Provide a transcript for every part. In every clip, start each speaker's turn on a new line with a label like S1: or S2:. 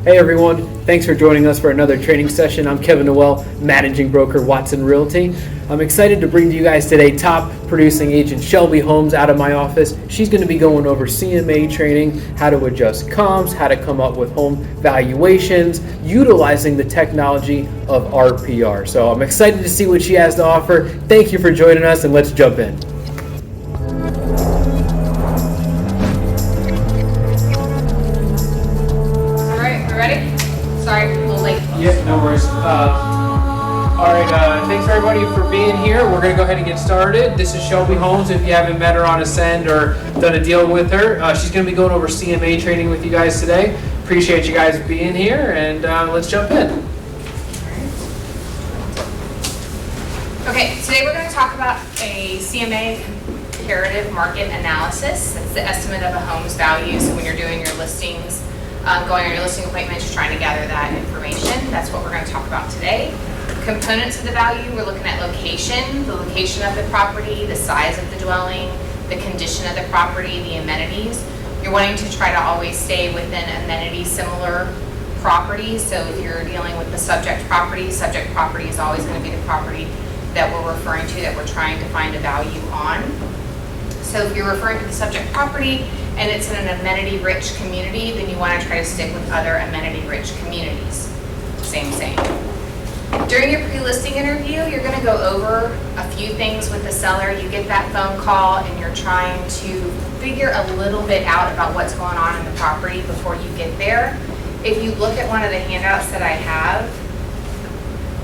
S1: Hey everyone, thanks for joining us for another training session. I'm Kevin Noel, Managing Broker, Watson Realty. I'm excited to bring to you guys today top producing agent Shelby Holmes out of my office. She's going to be going over CMA training, how to adjust comps, how to come up with home valuations, utilizing the technology of RPR. So I'm excited to see what she has to offer. Thank you for joining us, and let's jump in.
S2: Sorry, a little late.
S1: Yeah, no worries. All right, thanks everybody for being here. We're going to go ahead and get started. This is Shelby Holmes. If you haven't met her on Ascend or done a deal with her, she's going to be going over CMA training with you guys today. Appreciate you guys being here, and let's jump in.
S2: Okay, today we're going to talk about a CMA comparative market analysis. That's the estimate of a home's value. So when you're doing your listings, going on your listing appointments, you're trying to gather that information. That's what we're going to talk about today. Components of the value, we're looking at location, the location of the property, the size of the dwelling, the condition of the property, the amenities. You're wanting to try to always stay within amenity similar properties. So if you're dealing with the subject property is always going to be the property that we're referring to, that we're trying to find a value on. So if you're referring to the subject property and it's in an amenity-rich community, then you want to try to stick with other amenity-rich communities. Same. During your pre-listing interview, you're going to go over a few things with the seller. You get that phone call and you're trying to figure a little bit out about what's going on in the property before you get there. If you look at one of the handouts that I have,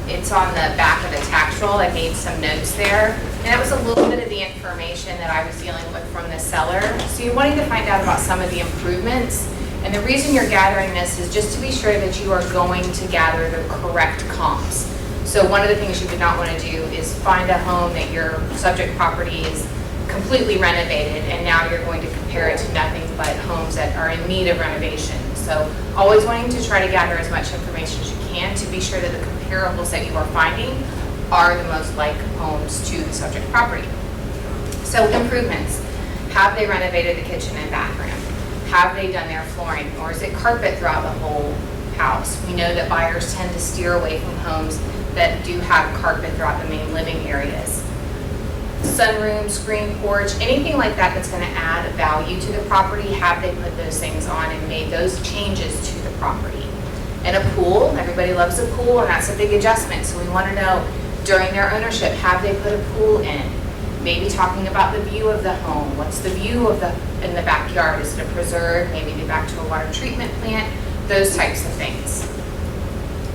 S2: it's on the back of the tax roll. I made some notes there. And that was a little bit of the information that I was dealing with from the seller. So you're wanting to find out about some of the improvements. And the reason you're gathering this is just to be sure that you are going to gather the correct comps. So one of the things you would not want to do is find a home that your subject property is completely renovated and now you're going to compare it to nothing but homes that are in need of renovation. So always wanting to try to gather as much information as you can to be sure that the comparables that you are finding are the most like homes to the subject property. So improvements. Have they renovated the kitchen and bathroom? Have they done their flooring? Or is it carpet throughout the whole house? We know that buyers tend to steer away from homes that do have carpet throughout the main living areas. Sunroom, screen porch, anything like that that's going to add value to the property, have they put those things on and made those changes to the property? And a pool, everybody loves a pool, and that's a big adjustment. So we want to know during their ownership, have they put a pool in? Maybe talking about the view of the home. What's the view of in the backyard? Is it a preserve? Maybe the back to a water treatment plant, those types of things.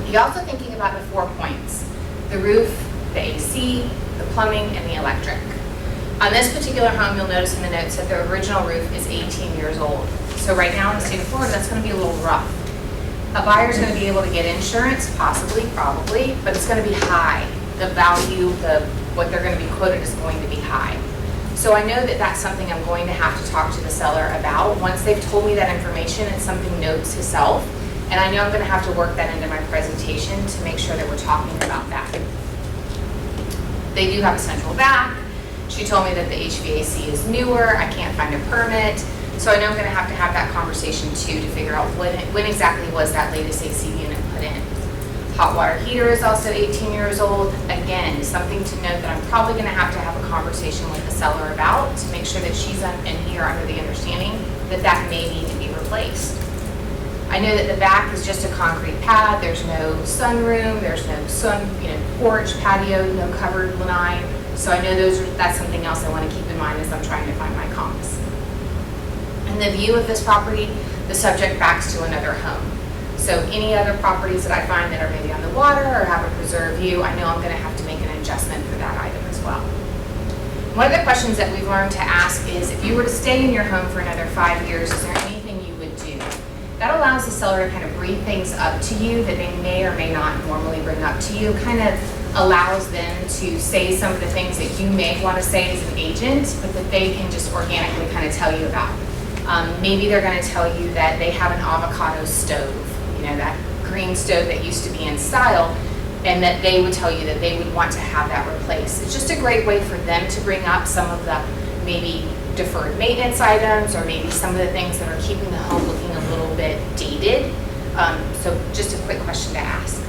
S2: You're also thinking about the 4 points: the roof, the AC, the plumbing, and the electric. On this particular home, you'll notice in the notes that the original roof is 18 years old. So right now in the state of Florida, that's going to be a little rough. A buyer's going to be able to get insurance, possibly, probably, but it's going to be high. The value, what they're going to be quoted is going to be high. So I know that that's something I'm going to have to talk to the seller about. Once they've told me that information, it's something notes to self, and I know I'm going to have to work that into my presentation to make sure that we're talking about that. They do have a central vac. She told me that the HVAC is newer. I can't find a permit. So I know I'm going to have that conversation too to figure out when exactly was that latest AC unit put in. Hot water heater is also 18 years old. Again, something to note that I'm probably going to have a conversation with the seller about to make sure that she's in here under the understanding that that may need to be replaced. I know that the back is just a concrete pad. There's no sunroom. There's no porch, patio, no covered lanai. So I know that's something else I want to keep in mind as I'm trying to find my comps. And the view of this property, the subject backs to another home. So any other properties that I find that are maybe on the water or have a preserved view, I know I'm going to have to make an adjustment for that item as well. One of the questions that we've learned to ask is, if you were to stay in your home for another 5 years, is there anything you would do? That allows the seller to kind of breathe things up to you that they may or may not normally bring up to you, kind of allows them to say some of the things that you may want to say as an agent, but that they can just organically kind of tell you about. Maybe they're going to tell you that they have an avocado stove, that green stove that used to be in style, and that they would tell you that they would want to have that replaced. It's just a great way for them to bring up some of the maybe deferred maintenance items, or maybe some of the things that are keeping the home looking a little bit dated. So just a quick question to ask.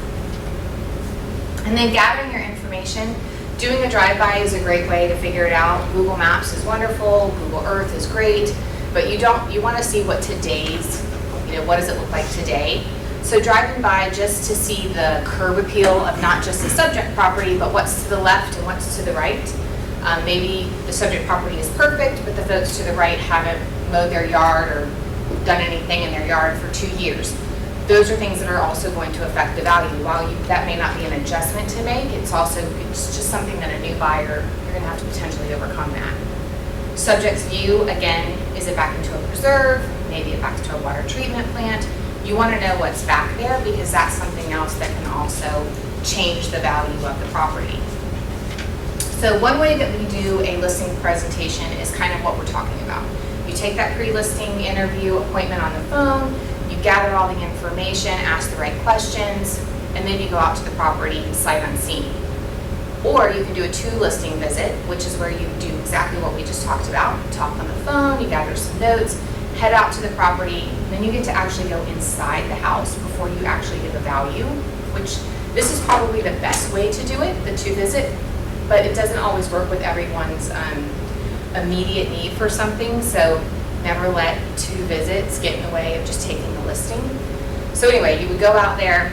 S2: And then gathering your information. Doing a drive-by is a great way to figure it out. Google Maps is wonderful, Google Earth is great, but you want to see what today's, what does it look like today? So driving by just to see the curb appeal of not just the subject property, but what's to the left and what's to the right. Maybe the subject property is perfect, but the folks to the right haven't mowed their yard or done anything in their yard for 2 years. Those are things that are also going to affect the value. While that may not be an adjustment to make, it's just something that a new buyer, you're going to have to potentially overcome that. Subject's view, again, is it back into a preserve? Maybe it back into a water treatment plant. You want to know what's back there because that's something else that can also change the value of the property. So one way that we do a listing presentation is kind of what we're talking about. You take that pre-listing interview appointment on the phone, you gather all the information, ask the right questions, and then you go out to the property sight unseen. Or you can do a 2-listing visit, which is where you do exactly what we just talked about. Talk on the phone, you gather some notes, head out to the property, and then you get to actually go inside the house before you actually give a value, which this is probably the best way to do it, the 2-visit, but it doesn't always work with everyone's immediate need for something, so never let 2 visits get in the way of just taking the listing. So anyway, you would go out there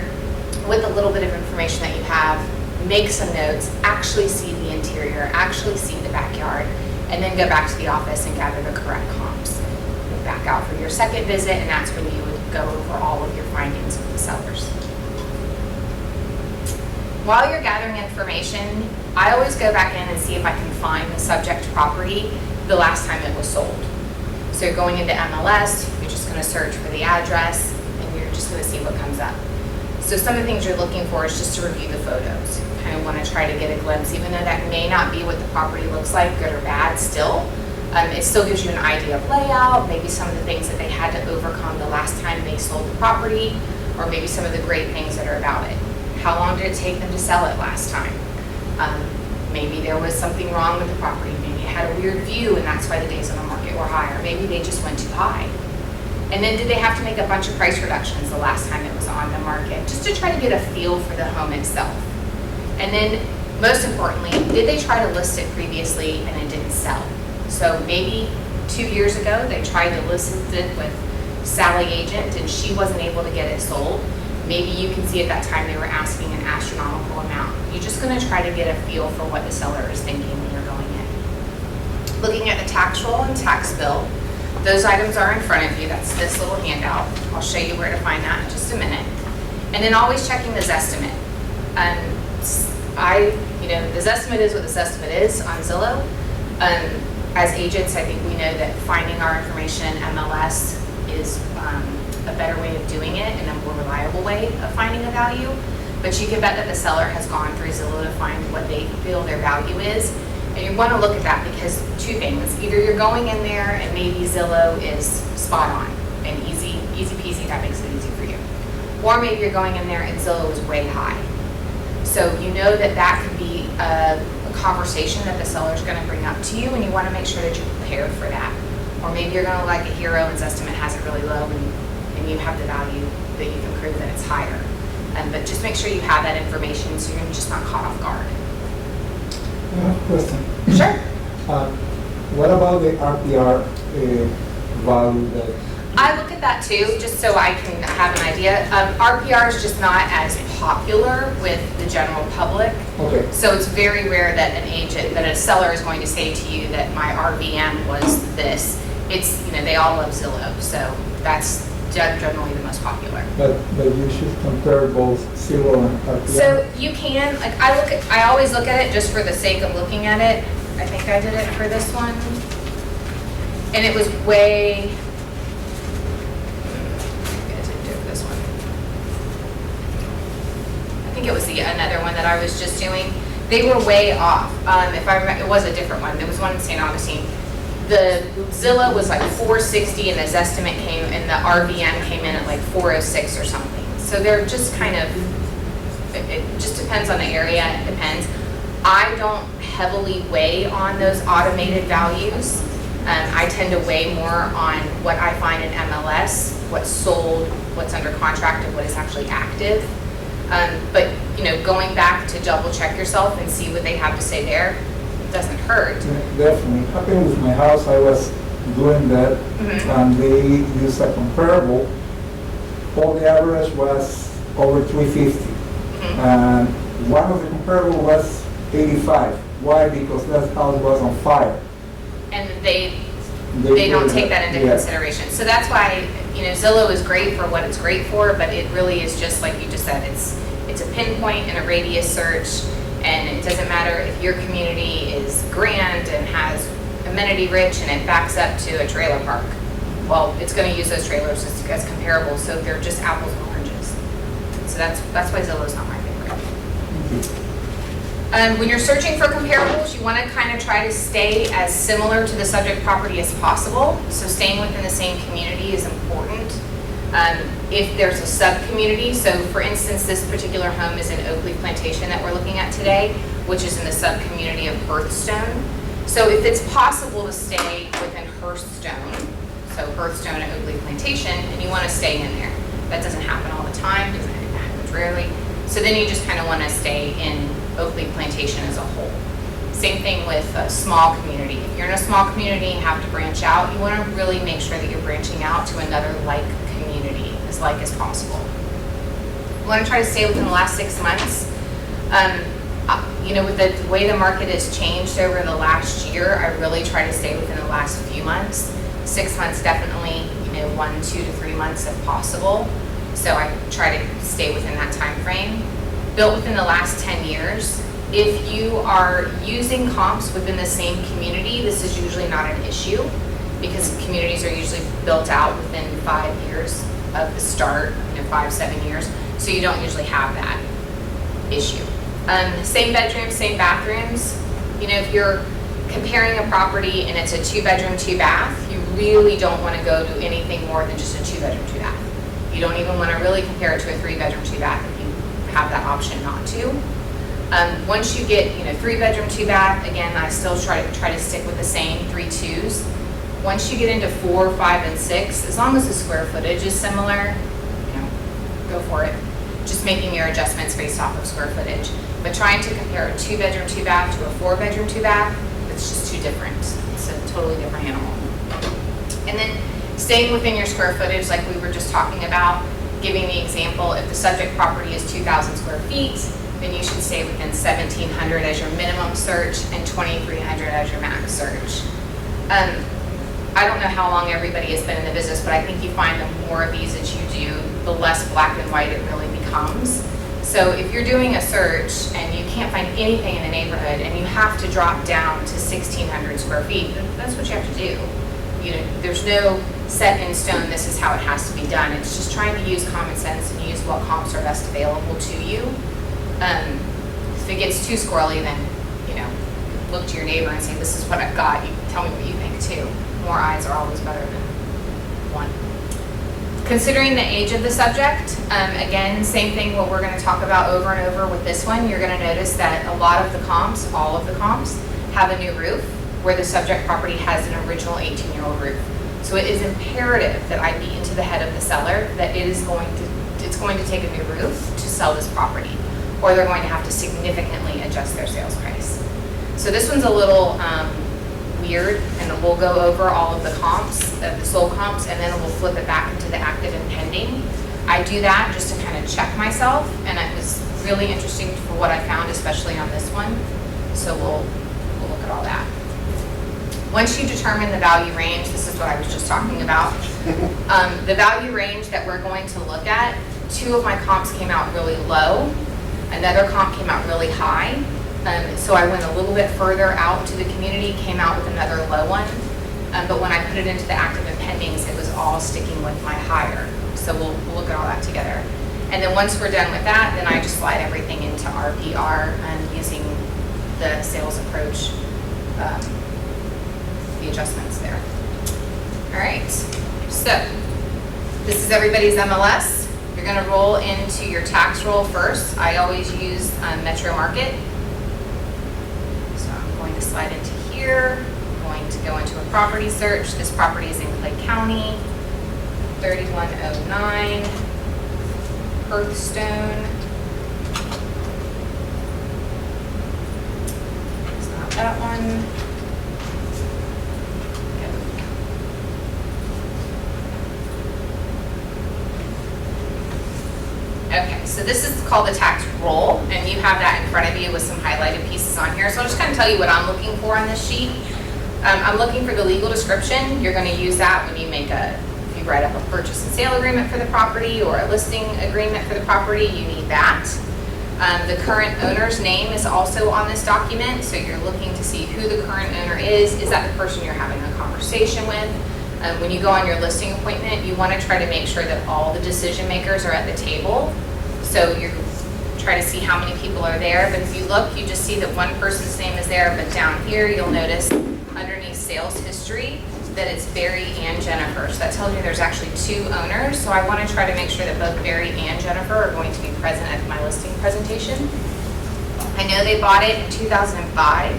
S2: with a little bit of information that you have, make some notes, actually see the interior, actually see the backyard, and then go back to the office and gather the correct comps. Go back out for your second visit, and that's when you would go over all of your findings with the sellers. While you're gathering information, I always go back in and see if I can find the subject property the last time it was sold. So you're going into MLS, you're just going to search for the address, and you're just going to see what comes up. So some of the things you're looking for is just to review the photos. You kind of want to try to get a glimpse, even though that may not be what the property looks like, good or bad still. It still gives you an idea of layout, maybe some of the things that they had to overcome the last time they sold the property, or maybe some of the great things that are about it. How long did it take them to sell it last time? Maybe there was something wrong with the property. Maybe it had a weird view and that's why the days on the market were higher. Maybe they just went too high. And then did they have to make a bunch of price reductions the last time it was on the market, just to try to get a feel for the home itself? And then most importantly, did they try to list it previously and it didn't sell? So maybe 2 years ago they tried to list it with Sally Agent and she wasn't able to get it sold. Maybe you can see at that time they were asking an astronomical amount. You're just going to try to get a feel for what the seller is thinking when you're going in. Looking at the tax roll and tax bill, those items are in front of you. That's this little handout. I'll show you where to find that in just a minute. And then always checking the Zestimate. The Zestimate is what the Zestimate is on Zillow. As agents, I think we know that finding our information in MLS is a better way of doing it and a more reliable way of finding a value. But you can bet that the seller has gone through Zillow to find what they feel their value is. And you want to look at that because 2 things. Either you're going in there and maybe Zillow is spot on and easy peasy, that makes it easy for you. Or maybe you're going in there and Zillow is way high. So you know that could be a conversation that the seller's going to bring up to you, and you want to make sure that you're prepared for that. Or maybe you're going to like a hero and Zestimate has it really low and you have the value that you can prove that it's higher. But just make sure you have that information so you're just not caught off guard.
S3: I have a question.
S2: Sure.
S3: What about the RPR value that?
S2: I look at that too, just so I can have an idea. RPR is just not as popular with the general public.
S3: Okay.
S2: So it's very rare that a seller is going to say to you that my RVM was this. It's, they all love Zillow, so that's generally the most popular.
S3: But you should compare both Zillow and RPR.
S2: So you can, I always look at it just for the sake of looking at it. I think I did it for this one. And it was way, I think it was another one that I was just doing. They were way off. If I remember, it was a different one. There was one in St. Augustine. The Zillow was like 460 and the Zestimate came, and the RVM came in at like 406 or something. So they're just kind of, it just depends on the area, it depends. I don't heavily weigh on those automated values. I tend to weigh more on what I find in MLS, what's sold, what's under contract, and what is actually active. But going back to double check yourself and see what they have to say there doesn't hurt.
S3: Definitely. Happened with my house, I was doing that, and they used a comparable. All the average was over 350. And one of the comparable was 85. Why? Because that house was on fire.
S2: And they don't take that into consideration. So that's why Zillow is great for what it's great for, but it really is just like you just said. It's a pinpoint and a radius search, and it doesn't matter if your community is grand and has amenity rich and it backs up to a trailer park. Well, it's going to use those trailers as comparable, so they're just apples and oranges. So that's why Zillow's not my favorite. When you're searching for comparables, you want to kind of try to stay as similar to the subject property as possible. So staying within the same community is important. If there's a sub-community, so for instance, this particular home is in Oakley Plantation that we're looking at today, which is in the sub-community of Hearthstone. So if it's possible to stay within Hearthstone, so Hearthstone and Oakley Plantation, and you want to stay in there. That doesn't happen all the time, doesn't happen rarely. So then you just kind of want to stay in Oakley Plantation as a whole. Same thing with a small community. If you're in a small community and have to branch out, you want to really make sure that you're branching out to another like community, as like as possible. You want to try to stay within the last 6 months. With the way the market has changed over the last year, I really try to stay within the last few months. 6 months definitely, 1, 2 to 3 months if possible. So I try to stay within that time frame. Built within the last 10 years. If you are using comps within the same community, this is usually not an issue because communities are usually built out within 5 years of the start, 5, 7 years. So you don't usually have that issue. Same bedrooms, same bathrooms. If you're comparing a property and it's a 2-bedroom, 2-bath, you really don't want to go to anything more than just a 2-bedroom, 2-bath. You don't even want to really compare it to a 3-bedroom, 2-bath if you have that option not to. Once you get 3-bedroom, 2-bath, again, I still try to stick with the same 3 2s. Once you get into 4, 5, and 6, as long as the square footage is similar, go for it. Just making your adjustments based off of square footage. But trying to compare a 2-bedroom, 2-bath to a 4-bedroom, 2-bath, it's just too different. It's a totally different animal. And then staying within your square footage, like we were just talking about, giving the example, if the subject property is 2,000 square feet, then you should stay within 1,700 as your minimum search and 2,300 as your max search. I don't know how long everybody has been in the business, but I think you find the more of these that you do, the less black and white it really becomes. So if you're doing a search and you can't find anything in the neighborhood and you have to drop down to 1,600 square feet, then that's what you have to do. There's no set in stone, this is how it has to be done. It's just trying to use common sense and use what comps are best available to you. If it gets too squirrely, then, look to your neighbor and say, this is what I've got. You tell me what you think too. More eyes are always better than one. Considering the age of the subject, again, same thing what we're going to talk about over and over with this one. You're going to notice that a lot of the comps, all of the comps, have a new roof where the subject property has an original 18-year-old roof. So it is imperative that I beat into the head of the seller that it's going to take a new roof to sell this property, or they're going to have to significantly adjust their sales price. So this one's a little weird, and we'll go over all of the comps, the sold comps, and then we'll flip it back into the active and pending. I do that just to kind of check myself, and it was really interesting for what I found, especially on this one. So we'll look at all that. Once you determine the value range, this is what I was just talking about. The value range that we're going to look at, 2 of my comps came out really low. Another comp came out really high. So I went a little bit further out into the community, came out with another low one. But when I put it into the active and pendings, it was all sticking with my higher. So we'll look at all that together. And then once we're done with that, then I just slide everything into RPR and using the sales approach, the adjustments there. All right, so this is everybody's MLS. You're gonna roll into your tax roll first. I always use Metro Market. So I'm going to slide into here, go going to go into a property search. This property is in Clay County, 3109 Hearthstone. It's not that one. Okay, so this is called the tax roll, and you have that in front of you with some highlighted pieces on here. So I'll just kind of tell you what I'm looking for on this sheet. I'm looking for the legal description. You're going to use that when you if you write up a purchase and sale agreement for the property or a listing agreement for the property, you need that. The current owner's name is also on this document, so you're looking to see who the current owner is. Is that the person you're having a conversation with? When you go on your listing appointment, you want to try to make sure that all the decision makers are at the table. So you try to see how many people are there. But if you look, you just see that one person's name is there. But down here, you'll notice underneath sales history that it's Barry and Jennifer. So that tells you there's actually 2 owners. So I want to try to make sure that both Barry and Jennifer are going to be present at my listing presentation. I know they bought it in 2005,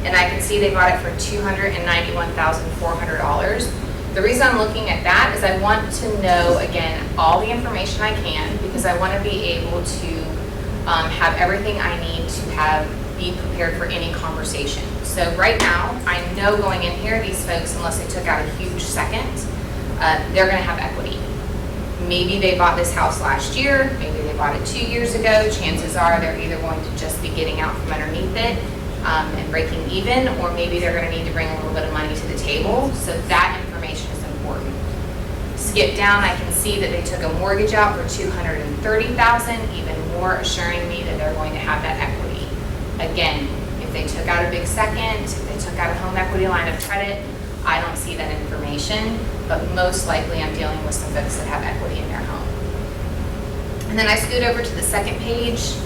S2: and I can see they bought it for $291,400. The reason I'm looking at that is I want to know, again, all the information I can, because I want to be able to have everything I need to be prepared for any conversation. So right now, I know going in here, these folks, unless they took out a huge second, they're going to have equity. Maybe they bought this house last year, maybe they bought it 2 years ago. Chances are they're either going to just be getting out from underneath it and breaking even, or maybe they're going to need to bring a little bit of money to the table. So that information is important. Skip down, I can see that they took a mortgage out for $230,000, even more assuring me that they're going to have that equity. Again, if they took out a big second, if they took out a home equity line of credit, I don't see that information, but most likely I'm dealing with some folks that have equity in their home. And then I scoot over to the second page,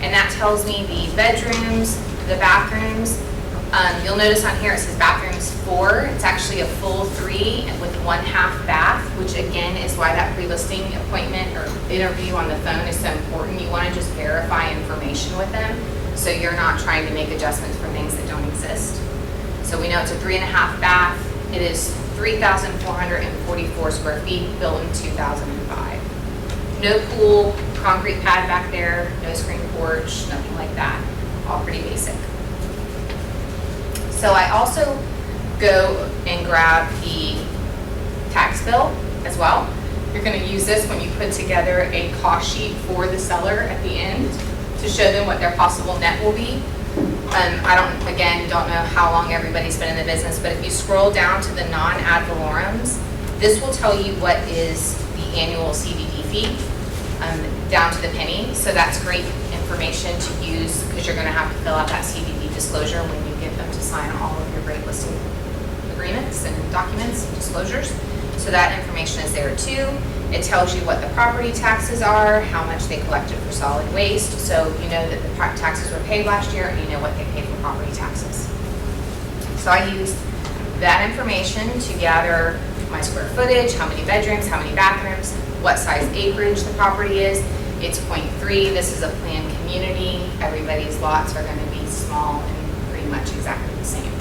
S2: and that tells me the bedrooms, the bathrooms. You'll notice on here it says bathrooms 4. It's actually a full 3 with 1/2 bath, which again is why that pre-listing appointment or interview on the phone is so important. You want to just verify information with them so you're not trying to make adjustments for things that don't exist. So we know it's a 3.5 bath. It is 3,444 square feet, built in 2005. No pool, concrete pad back there, no screen porch, nothing like that. All pretty basic. So I also go and grab the tax bill as well. You're going to use this when you put together a cost sheet for the seller at the end to show them what their possible net will be. I don't know how long everybody's been in the business, but if you scroll down to the non-ad valorums, this will tell you what is the annual CDD fee down to the penny. So that's great information to use because you're going to have to fill out that CDD disclosure when you get them to sign all of your great listing agreements and documents and disclosures. So that information is there too. It tells you what the property taxes are, how much they collected for solid waste, so you know that the taxes were paid last year and you know what they paid for property taxes. So I used that information to gather my square footage, how many bedrooms, how many bathrooms, what size acreage the property is. It's 0.3. This is a planned community. Everybody's lots are going to be small and pretty much exactly the same.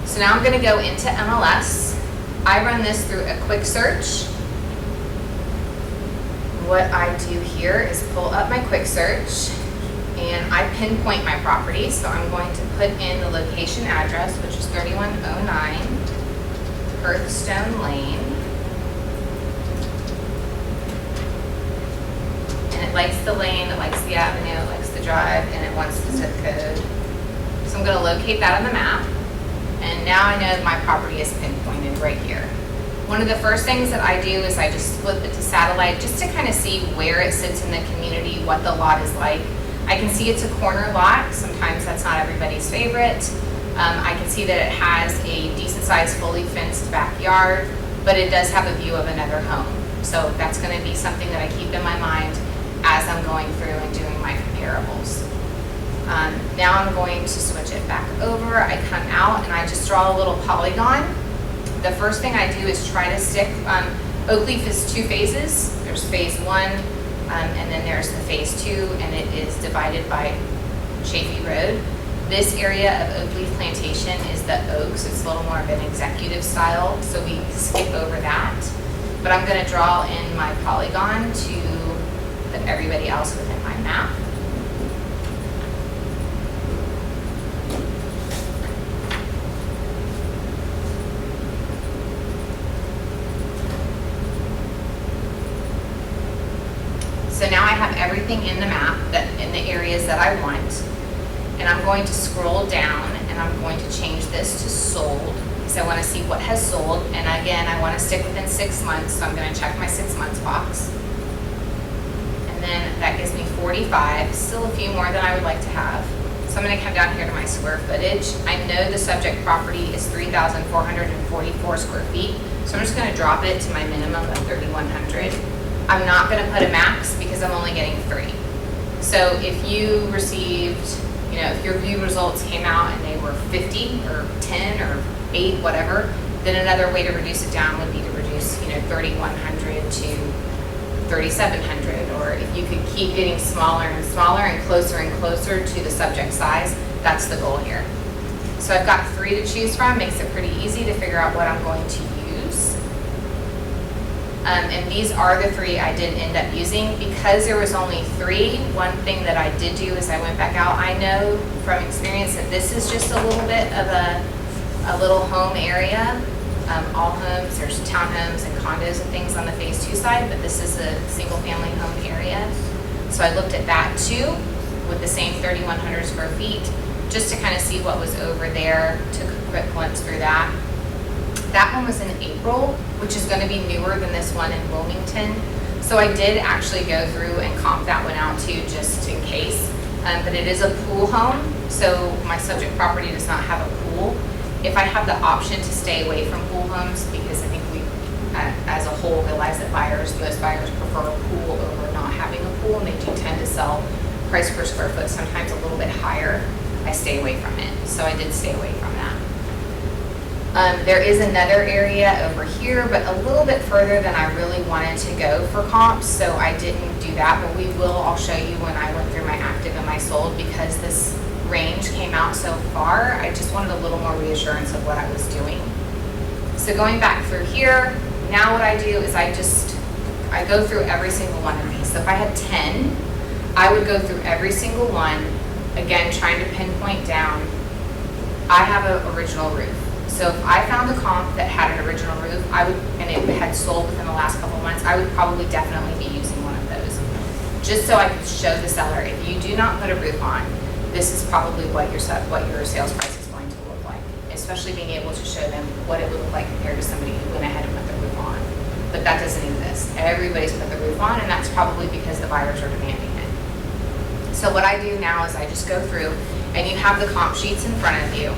S2: So now I'm going to go into MLS. I run this through a quick search. What I do here is pull up my quick search and I pinpoint my property. So I'm going to put in the location address, which is 3109 Hearthstone Lane. And it likes the lane, it likes the avenue, it likes the drive, and it wants the zip code. So I'm going to locate that on the map. And now I know my property is pinpointed right here. One of the first things that I do is I just flip it to satellite just to kind of see where it sits in the community, what the lot is like. I can see it's a corner lot. Sometimes that's not everybody's favorite. I can see that it has a decent sized fully fenced backyard, but it does have a view of another home. So that's going to be something that I keep in my mind as I'm going through and doing my comparables. Now I'm going to switch it back over. I come out and I just draw a little polygon. The first thing I do is try to stick, Oakleaf is 2 phases. There's phase 1 and then there's the phase 2, and it is divided by Chafee Road. This area of oak leaf plantation is the oaks. It's a little more of an executive style, so we skip over that. But I'm going to draw in my polygon to put everybody else within my map. So now I have everything in the map, that in the areas that I want. And I'm going to scroll down and I'm going to change this to sold because I want to see what has sold. And again, I want to stick within 6 months, so I'm going to check my 6 months box. And then that gives me 45, still a few more than I would like to have. So I'm going to come down here to my square footage. I know the subject property is 3,444 square feet, so I'm just going to drop it to my minimum of 3,100. I'm not going to put a max because I'm only getting 3. So if you received, if your view results came out and they were 50 or 10 or 8, whatever, then another way to reduce it down would be to reduce, 3,100 to 3,700. Or if you could keep getting smaller and smaller and closer to the subject size, that's the goal here. So I've got 3 to choose from. Makes it pretty easy to figure out what I'm going to use. And these are the 3 I did end up using. Because there was only 3, one thing that I did do is I went back out. I know from experience that this is just a little bit of a little home area. All homes, there's townhomes and condos and things on the phase 2 side, but this is a single family home area. So I looked at that too with the same 3,100 square feet just to kind of see what was over there. Took a quick glimpse through that. That one was in April, which is going to be newer than this one in Wilmington. So I did actually go through and comp that one out too, just in case. But it is a pool home, so my subject property does not have a pool. If I have the option to stay away from pool homes, because I think we, as a whole, realize that most buyers prefer a pool over not having a pool, and they do tend to sell price per square foot sometimes a little bit higher, I stay away from it. So I did stay away from that. There is another area over here, but a little bit further than I really wanted to go for comps, so I didn't do that, but I'll show you when I went through my active and my sold, because this range came out so far. I just wanted a little more reassurance of what I was doing. So going back through here, now what I do is I go through every single one of these. So if I had 10, I would go through every single one, again, trying to pinpoint down. I have an original roof. So if I found a comp that had an original roof, and it had sold within the last couple months, I would probably definitely be using one of those. Just so I could show the seller, if you do not put a roof on, this is probably what your sales price is going to look like, especially being able to show them what it would look like compared to somebody who went ahead and put the roof on. But that doesn't exist. Everybody's put the roof on, and that's probably because the buyers are demanding it. So what I do now is I just go through, and you have the comp sheets in front of you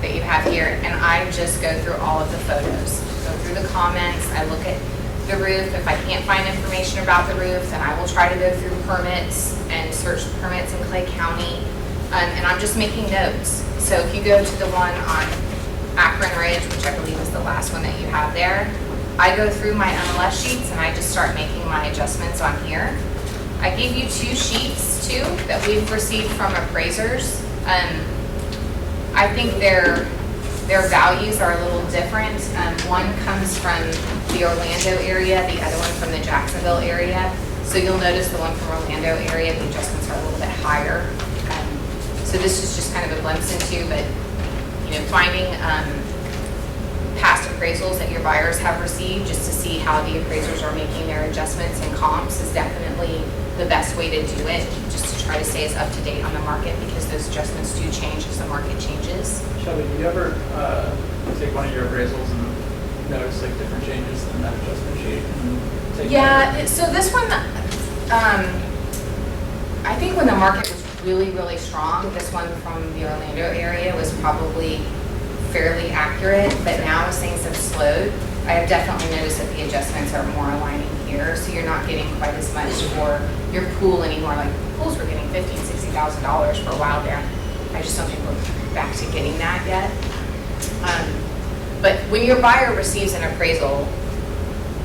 S2: that you have here, and I just go through all of the photos, go through the comments, I look at the roof. If I can't find information about the roof, then I will try to go through permits and search permits in Clay County, and I'm just making notes. So if you go to the one on Akron Ridge, which I believe is the last one that you have there, I go through my MLS sheets and I just start making my adjustments on here. I gave you 2 sheets too that we've received from appraisers. I think their values are a little different. One comes from the Orlando area, the other one from the Jacksonville area. So you'll notice the one from Orlando area, the adjustments are a little bit higher. So this is just kind of a glimpse into, but finding past appraisals that your buyers have received just to see how the appraisers are making their adjustments and comps is definitely the best way to do it, just to try to stay as up to date on the market, because those adjustments do change as the market changes.
S4: Shelby, do you ever take one of your appraisals and notice different changes in that adjustment sheet?
S2: Yeah, so this one, I think when the market was really, really strong, this one from the Orlando area was probably fairly accurate, but now as things have slowed, I have definitely noticed that the adjustments are more aligning here, so you're not getting quite as much for your pool anymore. Like pools were getting $50,000 and $60,000 for a while there. I just don't think we're back to getting that yet. But when your buyer receives an appraisal,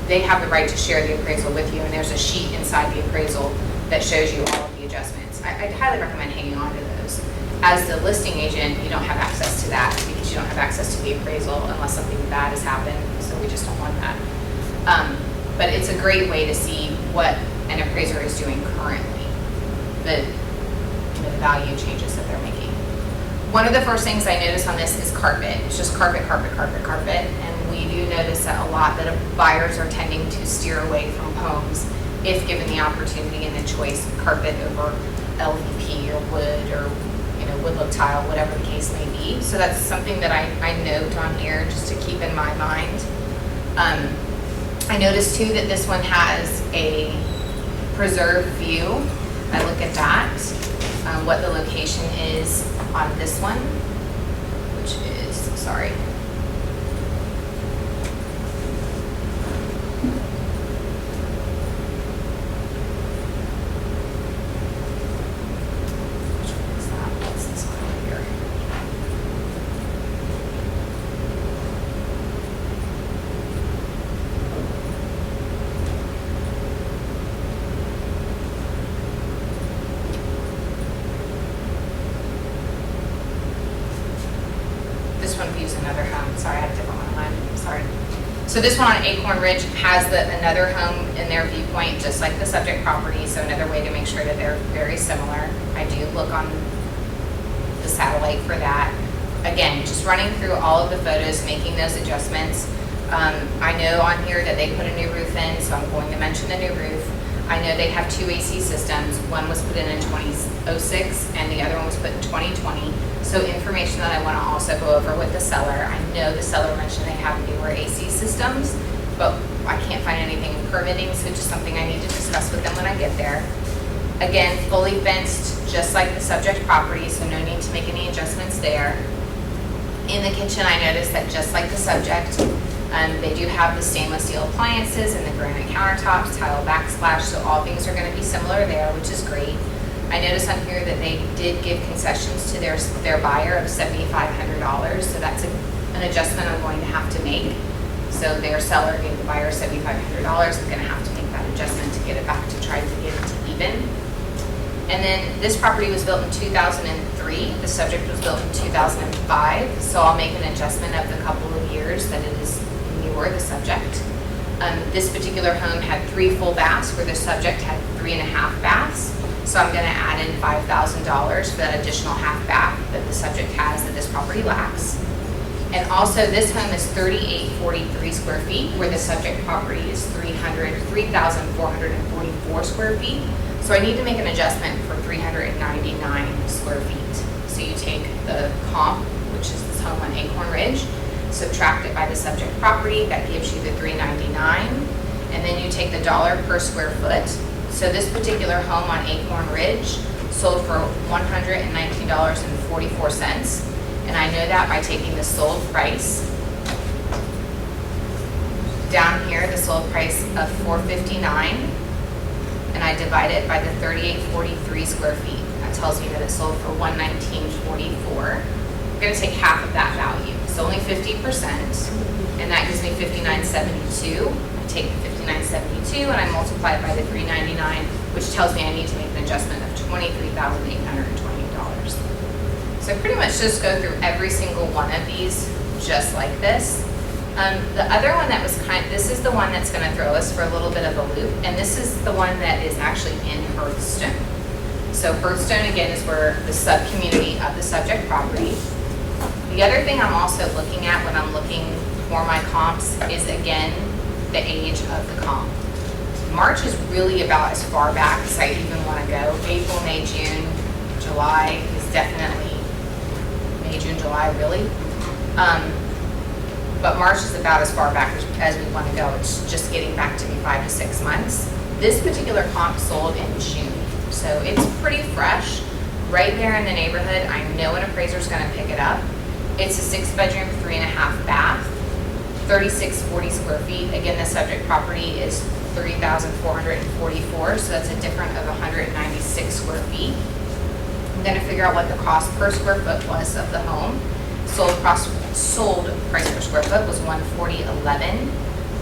S2: they have the right to share the appraisal with you, and there's a sheet inside the appraisal that shows you all of the adjustments. I'd highly recommend hanging on to those. As the listing agent, you don't have access to that because you don't have access to the appraisal unless something bad has happened, so we just don't want that. But it's a great way to see what an appraiser is doing currently, the value changes that they're making. One of the first things I notice on this is carpet. It's just carpet, carpet, carpet, carpet. And we do notice that a lot that buyers are tending to steer away from homes if given the opportunity and the choice, carpet over LVP or wood or wood look tile, whatever the case may be. So that's something that I note on here just to keep in my mind. I noticed too that this one has a preserved view. I look at that, what the location is on this one, which is, sorry. Which one is that? What's this one over here? This one views another home. Sorry, I had a different one on mine. Sorry. So this one on Acorn Ridge has another home in their viewpoint, just like the subject property. So another way to make sure that they're very similar. I do look on the satellite for that. Again, just running through all of the photos, making those adjustments. I know on here that they put a new roof in, so I'm going to mention the new roof. I know they have 2 AC systems. One was put in 2006 and the other one was put in 2020. So information that I want to also go over with the seller. I know the seller mentioned they have newer AC systems, but I can't find anything in permitting, so just something I need to discuss with them when I get there. Again, fully fenced, just like the subject property, so no need to make any adjustments there. In the kitchen, I noticed that just like the subject, they do have the stainless steel appliances and the granite countertops, tile backsplash, so all things are going to be similar there, which is great. I noticed on here that they did give concessions to their buyer of $7,500, so that's an adjustment I'm going to have to make. So their seller gave the buyer $7,500. I'm going to have to make that adjustment to get it back to try to get it to even. And then this property was built in 2003. The subject was built in 2005, so I'll make an adjustment of the couple of years that it is newer, the subject. This particular home had 3 full baths where the subject had 3.5 baths. So I'm going to add in $5,000 for that additional half bath that the subject has that this property lacks. And also this home is 3,843 square feet where the subject property is 3,444 square feet. So I need to make an adjustment for 399 square feet. So you take the comp, which is this home on Acorn Ridge, subtract it by the subject property, that gives you the 399, and then you take the dollar per square foot. So this particular home on Acorn Ridge sold for $119.44, and I know that by taking the sold price down here, the sold price of $459, and I divide it by the 3,843 square feet. That tells me that it sold for $119.44. I'm going to take half of that value, so only 50%, and that gives me $59.72. Take the $59.72 and I multiply it by the $399, which tells me I need to make an adjustment of $23,820. So pretty much just go through every single one of these just like this. The other one that was this is the one that's going to throw us for a little bit of a loop, and this is the one that is actually in Hearthstone. So Hearthstone again is where the sub-community of the subject property. The other thing I'm also looking at when I'm looking for my comps is again the age of the comp. March is really about as far back as I even want to go. April, May, June, July is definitely May, June, July really. But March is about as far back as we want to go. It's just getting back to be 5 to 6 months. This particular comp sold in June, so it's pretty fresh. Right there in the neighborhood, I know an appraiser is going to pick it up. It's a 6-bedroom, 3.5 bath. 3,640 square feet. Again, the subject property is 3,444, so that's a difference of 196 square feet. I'm going to figure out what the cost per square foot was of the home. Sold price per square foot was $140.11. I'm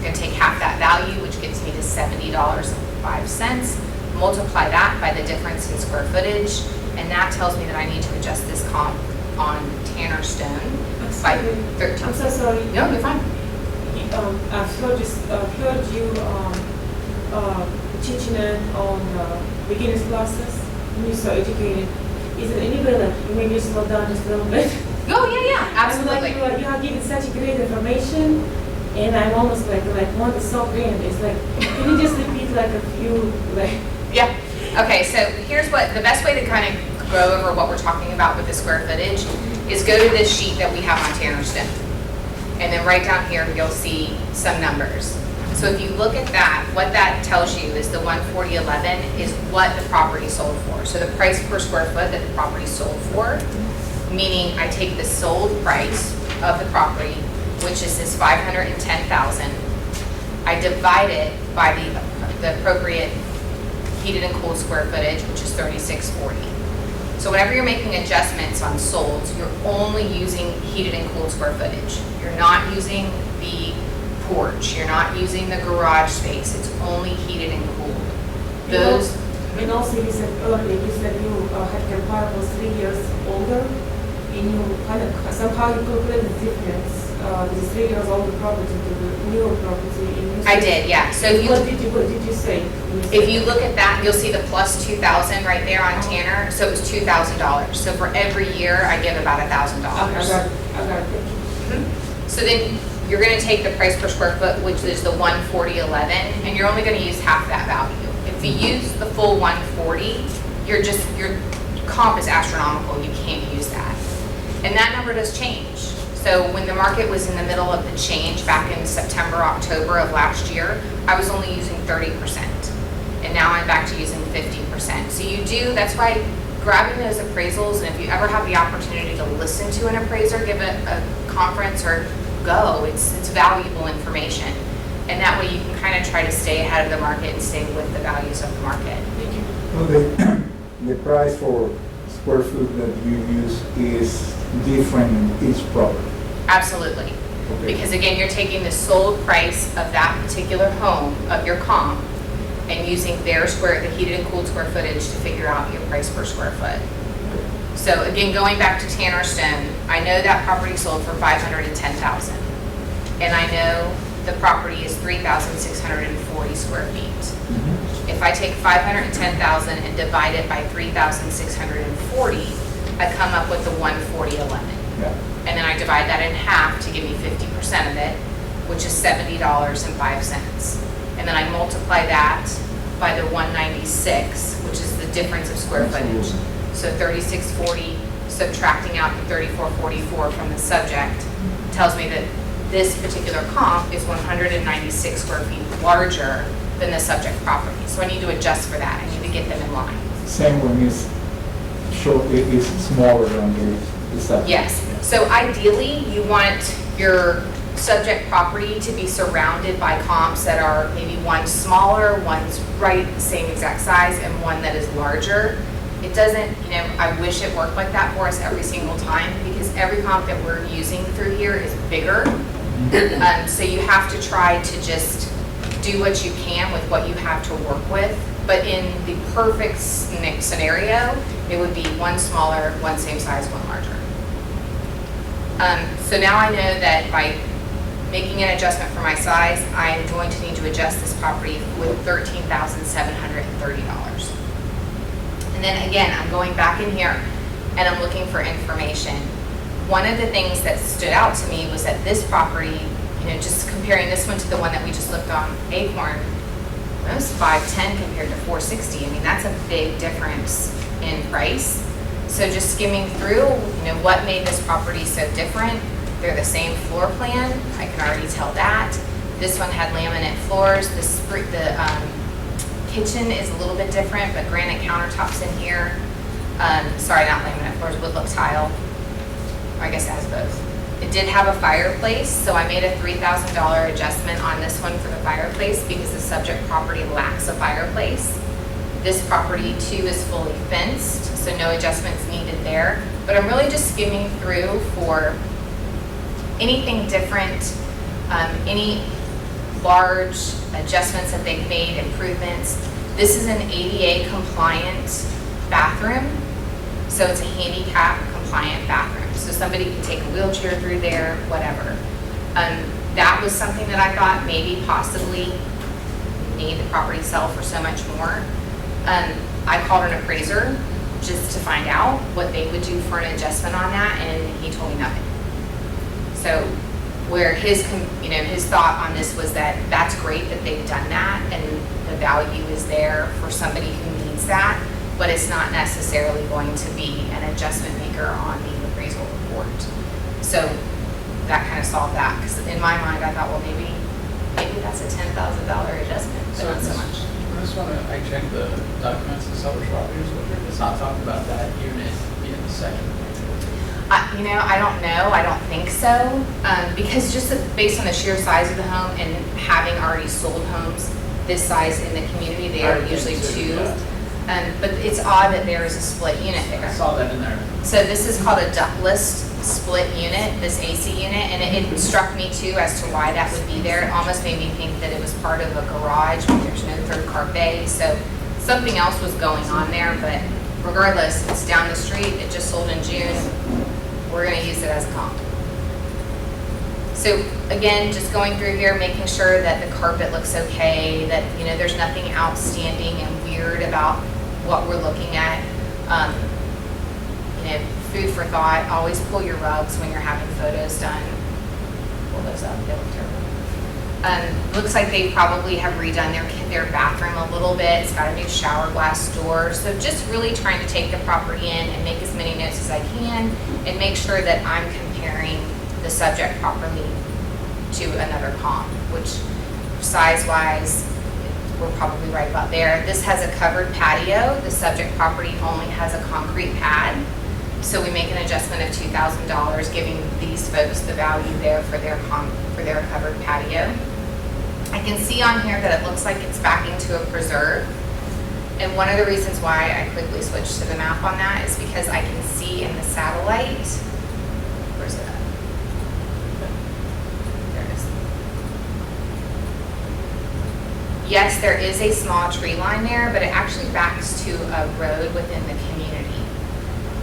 S2: going to take half that value, which gets me to $70.05. Multiply that by the difference in square footage, and that tells me that I need to adjust this comp on Tanner Stone by 13.
S5: I'm so sorry.
S2: No, you're fine.
S5: I've heard you teaching it on beginner's classes when you're so educated. Is it any way like you maybe slow down just a little bit?
S2: Oh, yeah, absolutely.
S5: I'm like, you are giving such great information, and I'm almost like want to soak in. It's like, can you just repeat like a few like?
S2: Yeah. Okay, so here's what, the best way to kind of go over what we're talking about with the square footage is go to this sheet that we have on Tanner Stone. And then right down here, you'll see some numbers. So if you look at that, what that tells you is the 140.11 is what the property sold for. So the price per square foot that the property sold for, meaning I take the sold price of the property, which is this 510,000, I divide it by the appropriate heated and cooled square footage, which is 3640. So whenever you're making adjustments on solds, you're only using heated and cooled square footage. You're not using the porch, you're not using the garage space, it's only heated and cooled. Those.
S5: And also you said earlier, you said you had comparables 3 years older, and you kind of somehow you calculate the difference, the 3 years older property to the newer property.
S2: I did, yeah. So
S5: what did you say?
S2: If you look at that, you'll see the plus 2,000 right there on Tanner. So it was $2,000. So for every year, I give about $1,000.
S5: I got it.
S2: So then you're going to take the price per square foot, which is the 140.11, and you're only going to use half that value. If you use the full 140, your comp is astronomical. You can't use that. And that number does change. So when the market was in the middle of the change back in September, October of last year, I was only using 30%. And now I'm back to using 50%. So that's why grabbing those appraisals, and if you ever have the opportunity to listen to an appraiser, give a conference or go, it's valuable information. And that way you can kind of try to stay ahead of the market and stay with the values of the market.
S3: Well, the price for square foot that you use is different in each property.
S2: Absolutely.
S3: Okay.
S2: Because again, you're taking the sold price of that particular home, of your comp, and using the heated and cooled square footage to figure out your price per square foot. So again, going back to Tanner Stone, I know that property sold for $510,000. And I know the property is 3,640 square feet.
S3: Mm-hmm.
S2: If I take 510,000 and divide it by 3,640, I come up with the 140.11.
S3: Yeah.
S2: And then I divide that in half to give me 50% of it, which is $70.05. And then I multiply that by the 196, which is the difference of square footage. So 3640, subtracting out the 3444 from the subject, tells me that this particular comp is 196 square feet larger than the subject property. So I need to adjust for that. I need to get them in line.
S3: Same one is smaller than the subject.
S2: Yes. So ideally, you want your subject property to be surrounded by comps that are maybe one smaller, one's right the same exact size, and one that is larger. It doesn't, I wish it worked like that for us every single time, because every comp that we're using through here is bigger. So you have to try to just do what you can with what you have to work with. But in the perfect scenario, it would be one smaller, one same size, one larger. So now I know that by making an adjustment for my size, I'm going to need to adjust this property with $13,730. And then again, I'm going back in here and I'm looking for information. One of the things that stood out to me was that this property, just comparing this one to the one that we just looked on Acorn, it was 510 compared to 460. I mean, that's a big difference in price. So just skimming through, what made this property so different? They're the same floor plan. I can already tell that. This one had laminate floors. The kitchen is a little bit different, but granite countertops in here. Sorry, not laminate floors, wood look tile. I guess it has both. It did have a fireplace, so I made a $3,000 adjustment on this one for the fireplace because the subject property lacks a fireplace. This property too is fully fenced, so no adjustments needed there. But I'm really just skimming through for anything different, any large adjustments that they've made, improvements. This is an ADA compliant bathroom. So it's a handicap compliant bathroom. So somebody can take a wheelchair through there, whatever. That was something that I thought maybe possibly made the property sell for so much more. I called an appraiser just to find out what they would do for an adjustment on that, and he told me nothing. So where his thought on this was that that's great that they've done that and the value is there for somebody who needs that, but it's not necessarily going to be an adjustment maker on the appraisal report. So that kind of solved that, because in my mind I thought, well, maybe that's a $10,000 adjustment, but not so much.
S4: I just want to, I checked the documents, the seller's property disclosure, it's not talking about that unit in the second.
S2: I don't know. I don't think so, because just based on the sheer size of the home and having already sold homes this size in the community, they are usually two. But it's odd that there is a split unit
S4: I
S2: there.
S4: saw that in there.
S2: So this is called a ductless split unit, this AC unit, and it struck me too as to why that would be there. It almost made me think that it was part of a garage, but there's no third car bay, so something else was going on there, but regardless, it's down the street, it just sold in June. We're gonna use it as a comp. So again, just going through here, making sure that the carpet looks okay, that there's nothing outstanding and weird about what we're looking at. Food for thought, always pull your rugs when you're having photos done. Pull those up, they look terrible. Looks like they probably have redone their bathroom a little bit. It's got a new shower glass door. So just really trying to take the property in and make as many notes as I can and make sure that I'm comparing the subject properly to another comp, which size-wise, we're probably right about there. This has a covered patio. The subject property only has a concrete pad. So we make an adjustment of $2,000, giving these folks the value there for their covered patio. I can see on here that it looks like it's backing to a preserve. And one of the reasons why I quickly switched to the map on that is because I can see in the satellite, where's it at? There it is. Yes, there is a small tree line there, but it actually backs to a road within the community.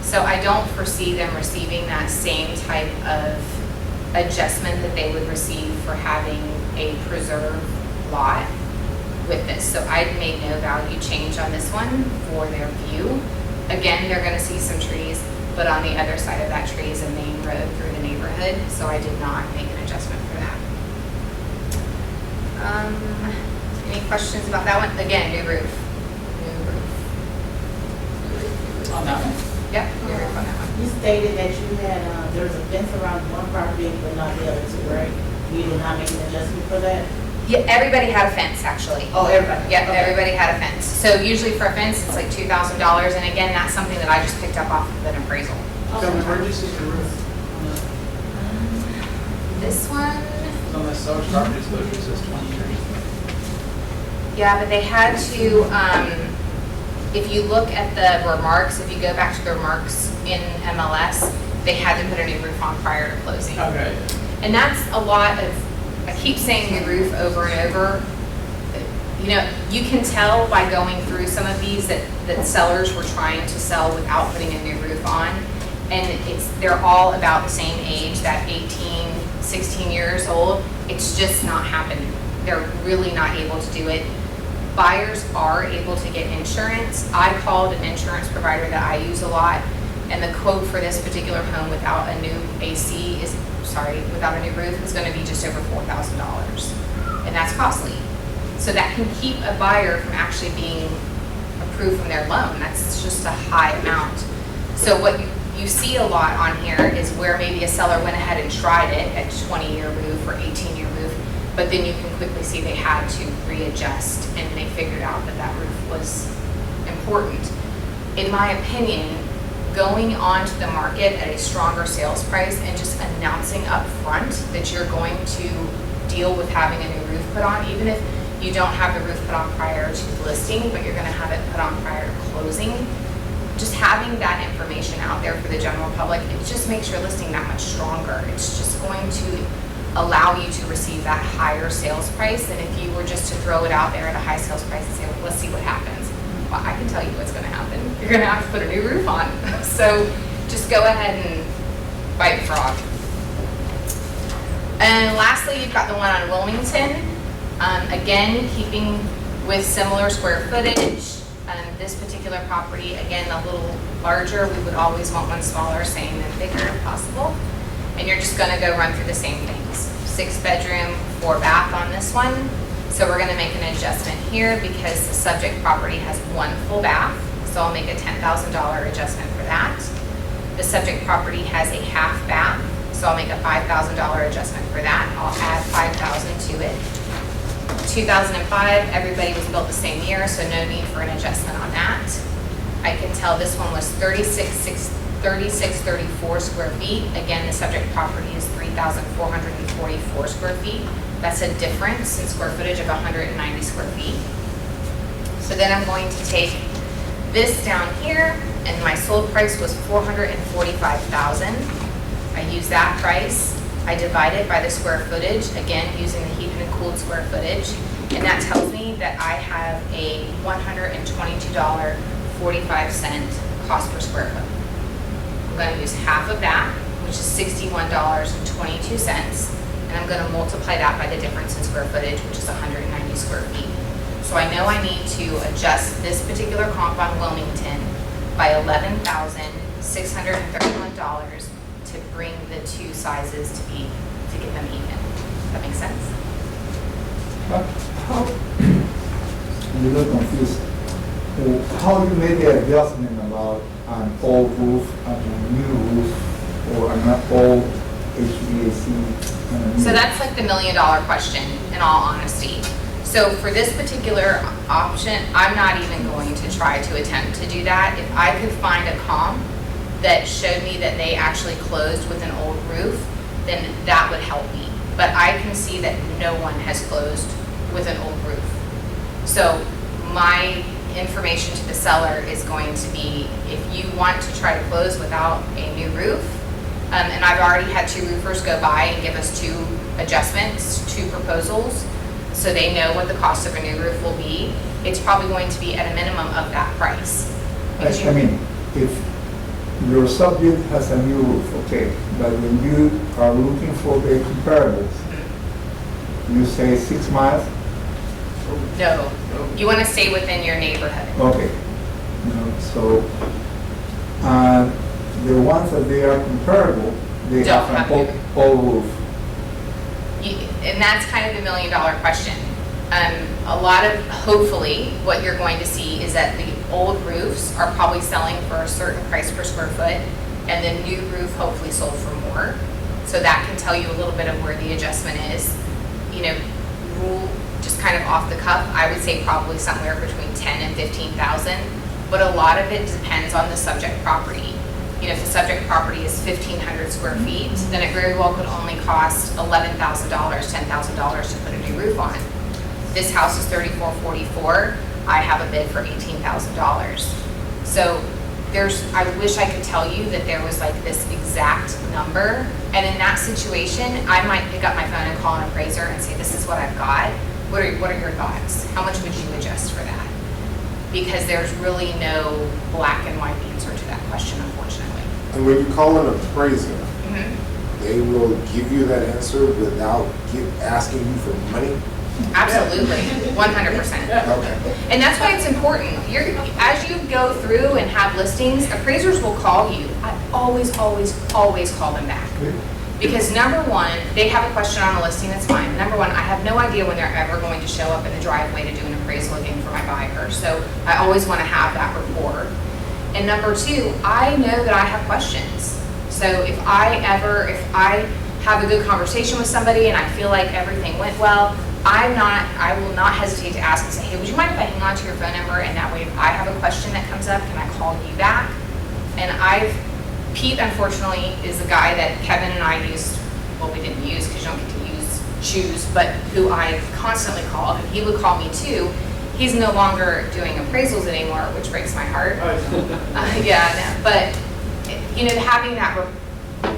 S2: So I don't foresee them receiving that same type of adjustment that they would receive for having a preserve lot with this. So I made no value change on this one for their view. Again, they're going to see some trees, but on the other side of that tree is a main road through the neighborhood, so I did not make an adjustment for that. Any questions about that one? Again, new roof.
S4: On that one?
S2: Yep, new roof on that one.
S6: You stated that you had, there was a fence around one property but not the other two, right? You did not make an adjustment for that?
S2: Yeah, everybody had a fence, actually.
S6: Oh, everybody?
S2: Yep,
S6: Okay.
S2: everybody had a fence. So usually for a fence, it's like $2,000, and again, that's something that I just picked up off of an appraisal.
S4: Kevin, where did you see the roof?
S2: This one,
S4: On the seller's property disclosure, it says 20 years.
S2: yeah, but they had to, if you look at the remarks, if you go back to the remarks in MLS, they had to put a new roof on prior to closing.
S4: Okay.
S2: And that's a lot of, I keep saying new roof over and over. You can tell by going through some of these that sellers were trying to sell without putting a new roof on. And they're all about the same age, that 18, 16 years old. It's just not happening. They're really not able to do it. Buyers are able to get insurance. I called an insurance provider that I use a lot, and the quote for this particular home without a new without a new roof is going to be just over $4,000, and that's costly. So that can keep a buyer from actually being approved from their loan. That's just a high amount. So what you see a lot on here is where maybe a seller went ahead and tried it at 20-year roof or 18-year roof, but then you can quickly see they had to readjust, and they figured out that that roof was important. In my opinion, going onto the market at a stronger sales price and just announcing up front that you're going to deal with having a new roof put on, even if you don't have the roof put on prior to listing, but you're going to have it put on prior to closing, just having that information out there for the general public, it just makes your listing that much stronger. It's just going to allow you to receive that higher sales price than if you were just to throw it out there at a high sales price and say, well, let's see what happens. Well, I can can tell you what's gonna happen. You're gonna have to put a new roof on. So just go ahead and bite the frog. And lastly, you've got the one on Wilmington. Again, keeping with similar square footage. This particular property, again, a little larger. We would always want one smaller, same and bigger if possible. And you're just gonna go run through the same things. 6 bedroom, 4 bath on this one. So we're gonna make an adjustment here because the subject property has 1 full bath. So I'll make a $10,000 adjustment for that. The subject property has a half bath. So I'll make a $5,000 adjustment for that. I'll add $5,000 to it. 2005, everybody was built the same year, so no need for an adjustment on that. I can tell this one was 3634 square feet. Again, the subject property is 3,444 square feet. That's a difference in square footage of 190 square feet. So then I'm going to take this down here, and my sold price was $445,000. I use that price. I divide it by the square footage, again, using the heated and cooled square footage, and that tells me that I have a $122.45 cost per square foot. I'm going to use half of that, which is $61.22, and I'm going to multiply that by the difference in square footage, which is 190 square feet. So I know I need to adjust this particular comp on Wilmington by $11,631 to bring the two sizes to get them even. That makes sense?
S3: How, I'm a little confused. How you made the adjustment about an old roof and a new roof, or an old HVAC and a new?
S2: So that's like the $1 million question, in all honesty. So for this particular option, I'm not even going to try to attempt to do that. If I could find a comp that showed me that they actually closed with an old roof, then that would help me. But I can see that no one has closed with an old roof. So my information to the seller is going to be, if you want to try to close without a new roof, and I've already had 2 roofers go by and give us 2 adjustments, 2 proposals, so they know what the cost of a new roof will be, it's probably going to be at a minimum of that price.
S3: I mean, if your subject has a new roof, okay, but when you are looking for the comparables, you say 6 miles?
S2: No, you want to stay within your neighborhood.
S3: Okay. So, the ones that they are comparable, they
S2: Don't
S3: have
S2: have
S3: an old roof.
S2: And that's kind of the $1 million question. A lot of, hopefully, what you're going to see is that the old roofs are probably selling for a certain price per square foot, and the new roof hopefully sold for more. So that can tell you a little bit of where the adjustment is. You know, rule just kind of off the cuff, I would say probably somewhere between 10 and 15,000, but a lot of it depends on the subject property. You know, if the subject property is 1,500 square feet, then it very well could only cost $11,000, $10,000 to put a new roof on. This house is 3,444. I have a bid for $18,000. So I wish I could tell you that there was like this exact number. And in that situation, I might pick up my phone and call an appraiser and say, this is what I've got. What are your thoughts? How much would you adjust for that? Because there's really no black and white answer to that question, unfortunately.
S7: And when you call an appraiser, they will give you that answer without asking you for money?
S2: Absolutely, 100%.
S7: Okay.
S2: And that's why it's important. As you go through and have listings, appraisers will call you. I always call them back. Because number one, they have a question on a listing, that's fine. Number one, I have no idea when they're ever going to show up in the driveway to do an appraisal again for my buyer. So I always want to have that rapport. And number two, I know that I have questions. So if I have a good conversation with somebody and I feel like everything went well, I will not hesitate to ask and say, hey, would you mind if I hang on to your phone number, and that way if I have a question that comes up, can I call you back? And Pete, unfortunately, is the guy that Kevin and I used, well, we didn't use because you don't get to choose, but who I constantly called, and he would call me too. He's no longer doing appraisals anymore, which breaks my heart. But you know, having that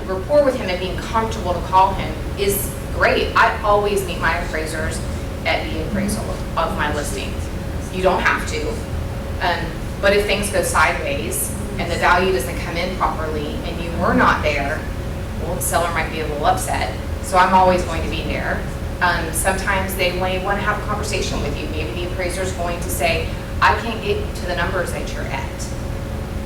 S2: rapport with him and being comfortable to call him is great. I always meet my appraisers at the appraisal of my listings. You don't have to, but But if things go sideways and the value doesn't come in properly and you were not there, well, the seller might be a little upset. So I'm always going to be there. Sometimes they may want to have a conversation with you. Maybe the appraiser is going to say, I can't get to the numbers that you're at.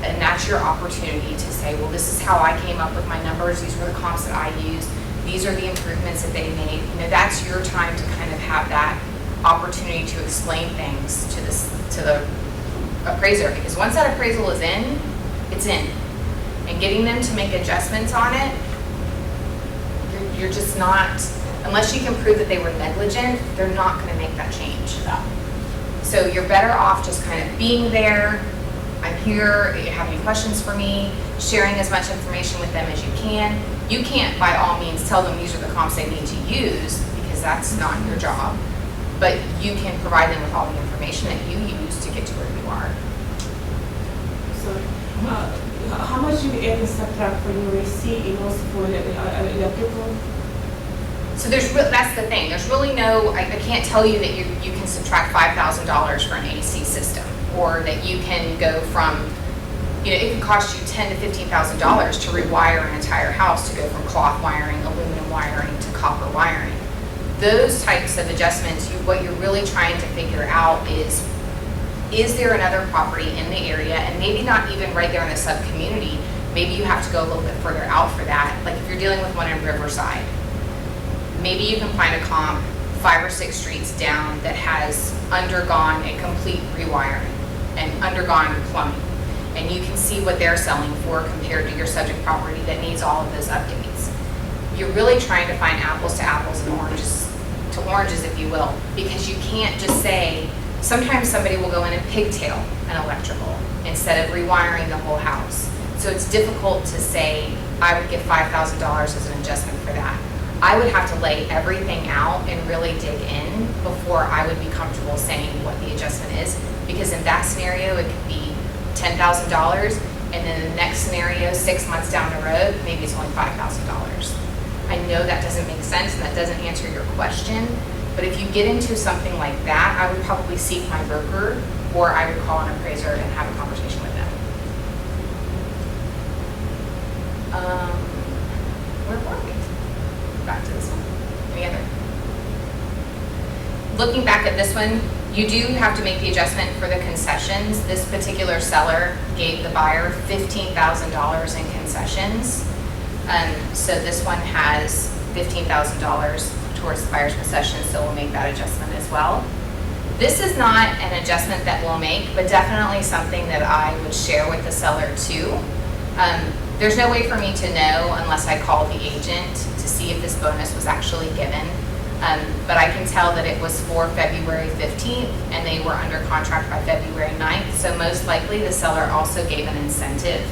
S2: And that's your opportunity to say, well, this is how I came up with my numbers. These were the comps that I used. These are the improvements that they made. You know, that's your time to kind of have that opportunity to explain things to the appraiser. Because once that appraisal is in, it's in. And getting them to make adjustments on it, you're just not, unless you can prove that they were negligent, they're not going to make that change. So you're better off just kind of being there. I'm here, if you have any questions for me, sharing as much information with them as you can. You can't by all means tell them these are the comps they need to use because that's not your job. But you can provide them with all the information that you use to get to where you are.
S5: So, how much you add and subtract when you receive in also for electrical?
S2: So that's the thing. There's really no, I can't tell you that you can subtract $5,000 for an AC system, or that you can go from, you know, it can cost you $10,000 to $15,000 to rewire an entire house to go from cloth wiring, aluminum wiring to copper wiring. Those types of adjustments, what you're really trying to figure out is there another property in the area, and maybe not even right there in the sub-community, maybe you have to go a little bit further out for that. Like if you're dealing with one in Riverside, maybe you can find a comp 5 or 6 streets down that has undergone a complete rewiring and undergone plumbing. And you can see what they're selling for compared to your subject property that needs all of those updates. You're really trying to find apples to apples and oranges to oranges, if you will, because you can't just say, sometimes somebody will go in and pigtail an electrical instead of rewiring the whole house. So it's difficult to say, I would give $5,000 as an adjustment for that. I would have to lay everything out and really dig in before I would be comfortable saying what the adjustment is, because in that scenario, it could be $10,000, and then the next scenario, 6 months down the road, maybe it's only $5,000. I know that doesn't make sense and that doesn't answer your question, but if you get into something like that, I would probably seek my broker, or I would call an appraiser and have a conversation with them. Where were we? Back to this one. Any other? Looking back at this one, you do have to make the adjustment for the concessions. This particular seller gave the buyer $15,000 in concessions. So this one has $15,000 towards the buyer's concessions, so we'll make that adjustment as well. This is not an adjustment that we'll make, but definitely something that I would share with the seller too. There's no way for me to know unless I call the agent to see if this bonus was actually given. But I can tell that it was for February 15th and they were under contract by February 9th. So most likely the seller also gave an incentive.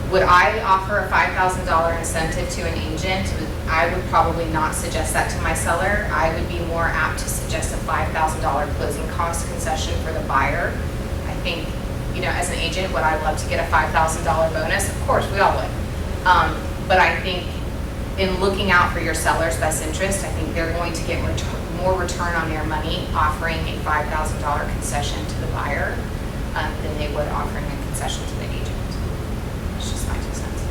S2: Would I offer a $5,000 incentive to an agent? I would probably not suggest that to my seller. I would be more apt to suggest a $5,000 closing cost concession for the buyer. I think, you know, as an agent, would I love to get a $5,000 bonus? Of course, we all would. But I think in looking out for your seller's best interest, I think they're going to get more return on their money offering a $5,000 concession to the buyer than they would offering a concession to the agent. It's just my 2 cents.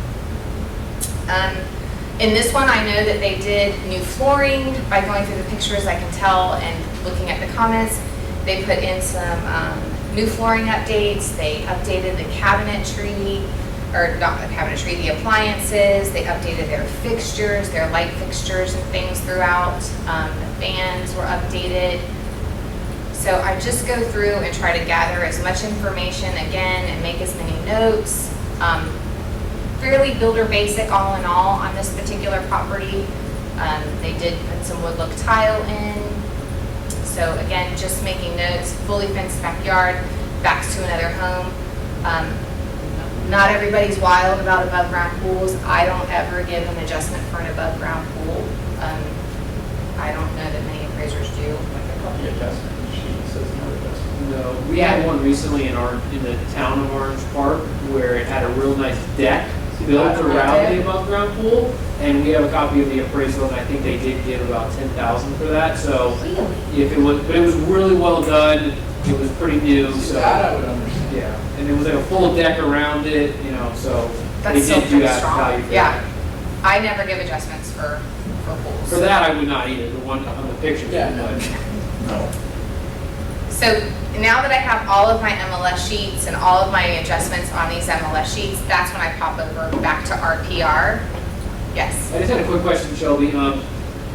S2: In this one, I know that they did new flooring. By going through the pictures, I can tell, and looking at the comments, they put in some new flooring updates. They updated the cabinetry, or not the cabinetry, the appliances. They updated their fixtures, their light fixtures and things throughout. The fans were updated. So I just go through and try to gather as much information again and make as many notes. Fairly builder basic all in all on this particular property. They did put some wood look tile in. So again, just making notes. Fully fenced backyard, backs to another home. Not everybody's wild about above ground pools. I don't ever give an adjustment for an above ground pool. I don't know that many appraisers do.
S4: The adjustment sheet says no adjustment.
S1: No, we had one recently in the town of Orange Park where it had a real nice deck built around the above ground pool, and we have a copy of the appraisal, and I think they did give about $10,000 for that. So if it was, but it was really well done. It was pretty new,
S4: See,
S1: so.
S4: that I would understand.
S1: Yeah, and it was like a full deck around it, you know, so they
S2: That's still
S1: did do
S2: pretty
S1: that value
S2: strong.
S1: for
S2: Yeah.
S1: that.
S2: I never give adjustments for pools.
S1: For that, I would not either, the one on the picture.
S4: Yeah, no.
S1: but-
S7: No.
S2: So now that I have all of my MLS sheets and all of my adjustments on these MLS sheets, that's when I pop over back to RPR. Yes.
S1: I just had a quick question, Shelby.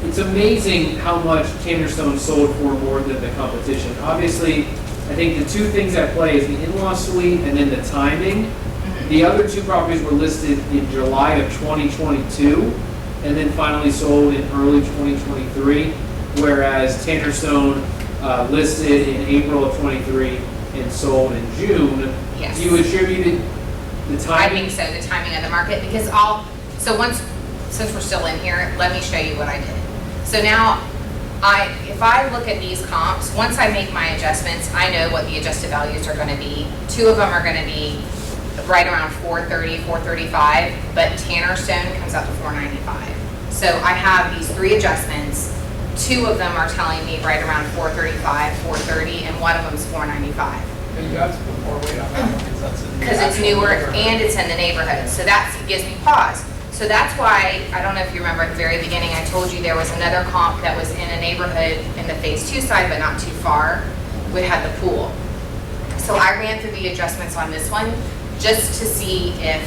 S1: It's amazing how much Tanner Stone sold for more than the competition. Obviously, I think the two things at play is the in-law suite and then the timing. The other two properties were listed in July of 2022 and then finally sold in early 2023, whereas Tanner Stone listed in April of 23 and sold in June.
S2: Yes.
S1: Do you attribute the
S2: I
S1: timing?
S2: think so, the timing of the market, because since we're still in here, let me show you what I did. So now, if I look at these comps, once I make my adjustments, I know what the adjusted values are gonna be. Two of them are gonna be right around 430, 435, but Tanner Stone comes out to 495. So I have these three adjustments. Two of them are telling me right around 435, 430, and one of them's 495.
S4: But you have to put more weight on that one because that's in the
S2: Because it's
S4: actual
S2: newer
S4: neighborhood.
S2: and it's in the neighborhood. So that gives me pause. So that's why, I don't know if you remember at the very beginning, I told you there was another comp that was in a neighborhood in the phase 2 side, but not too far. We had the pool. So I ran through the adjustments on this one just to see if,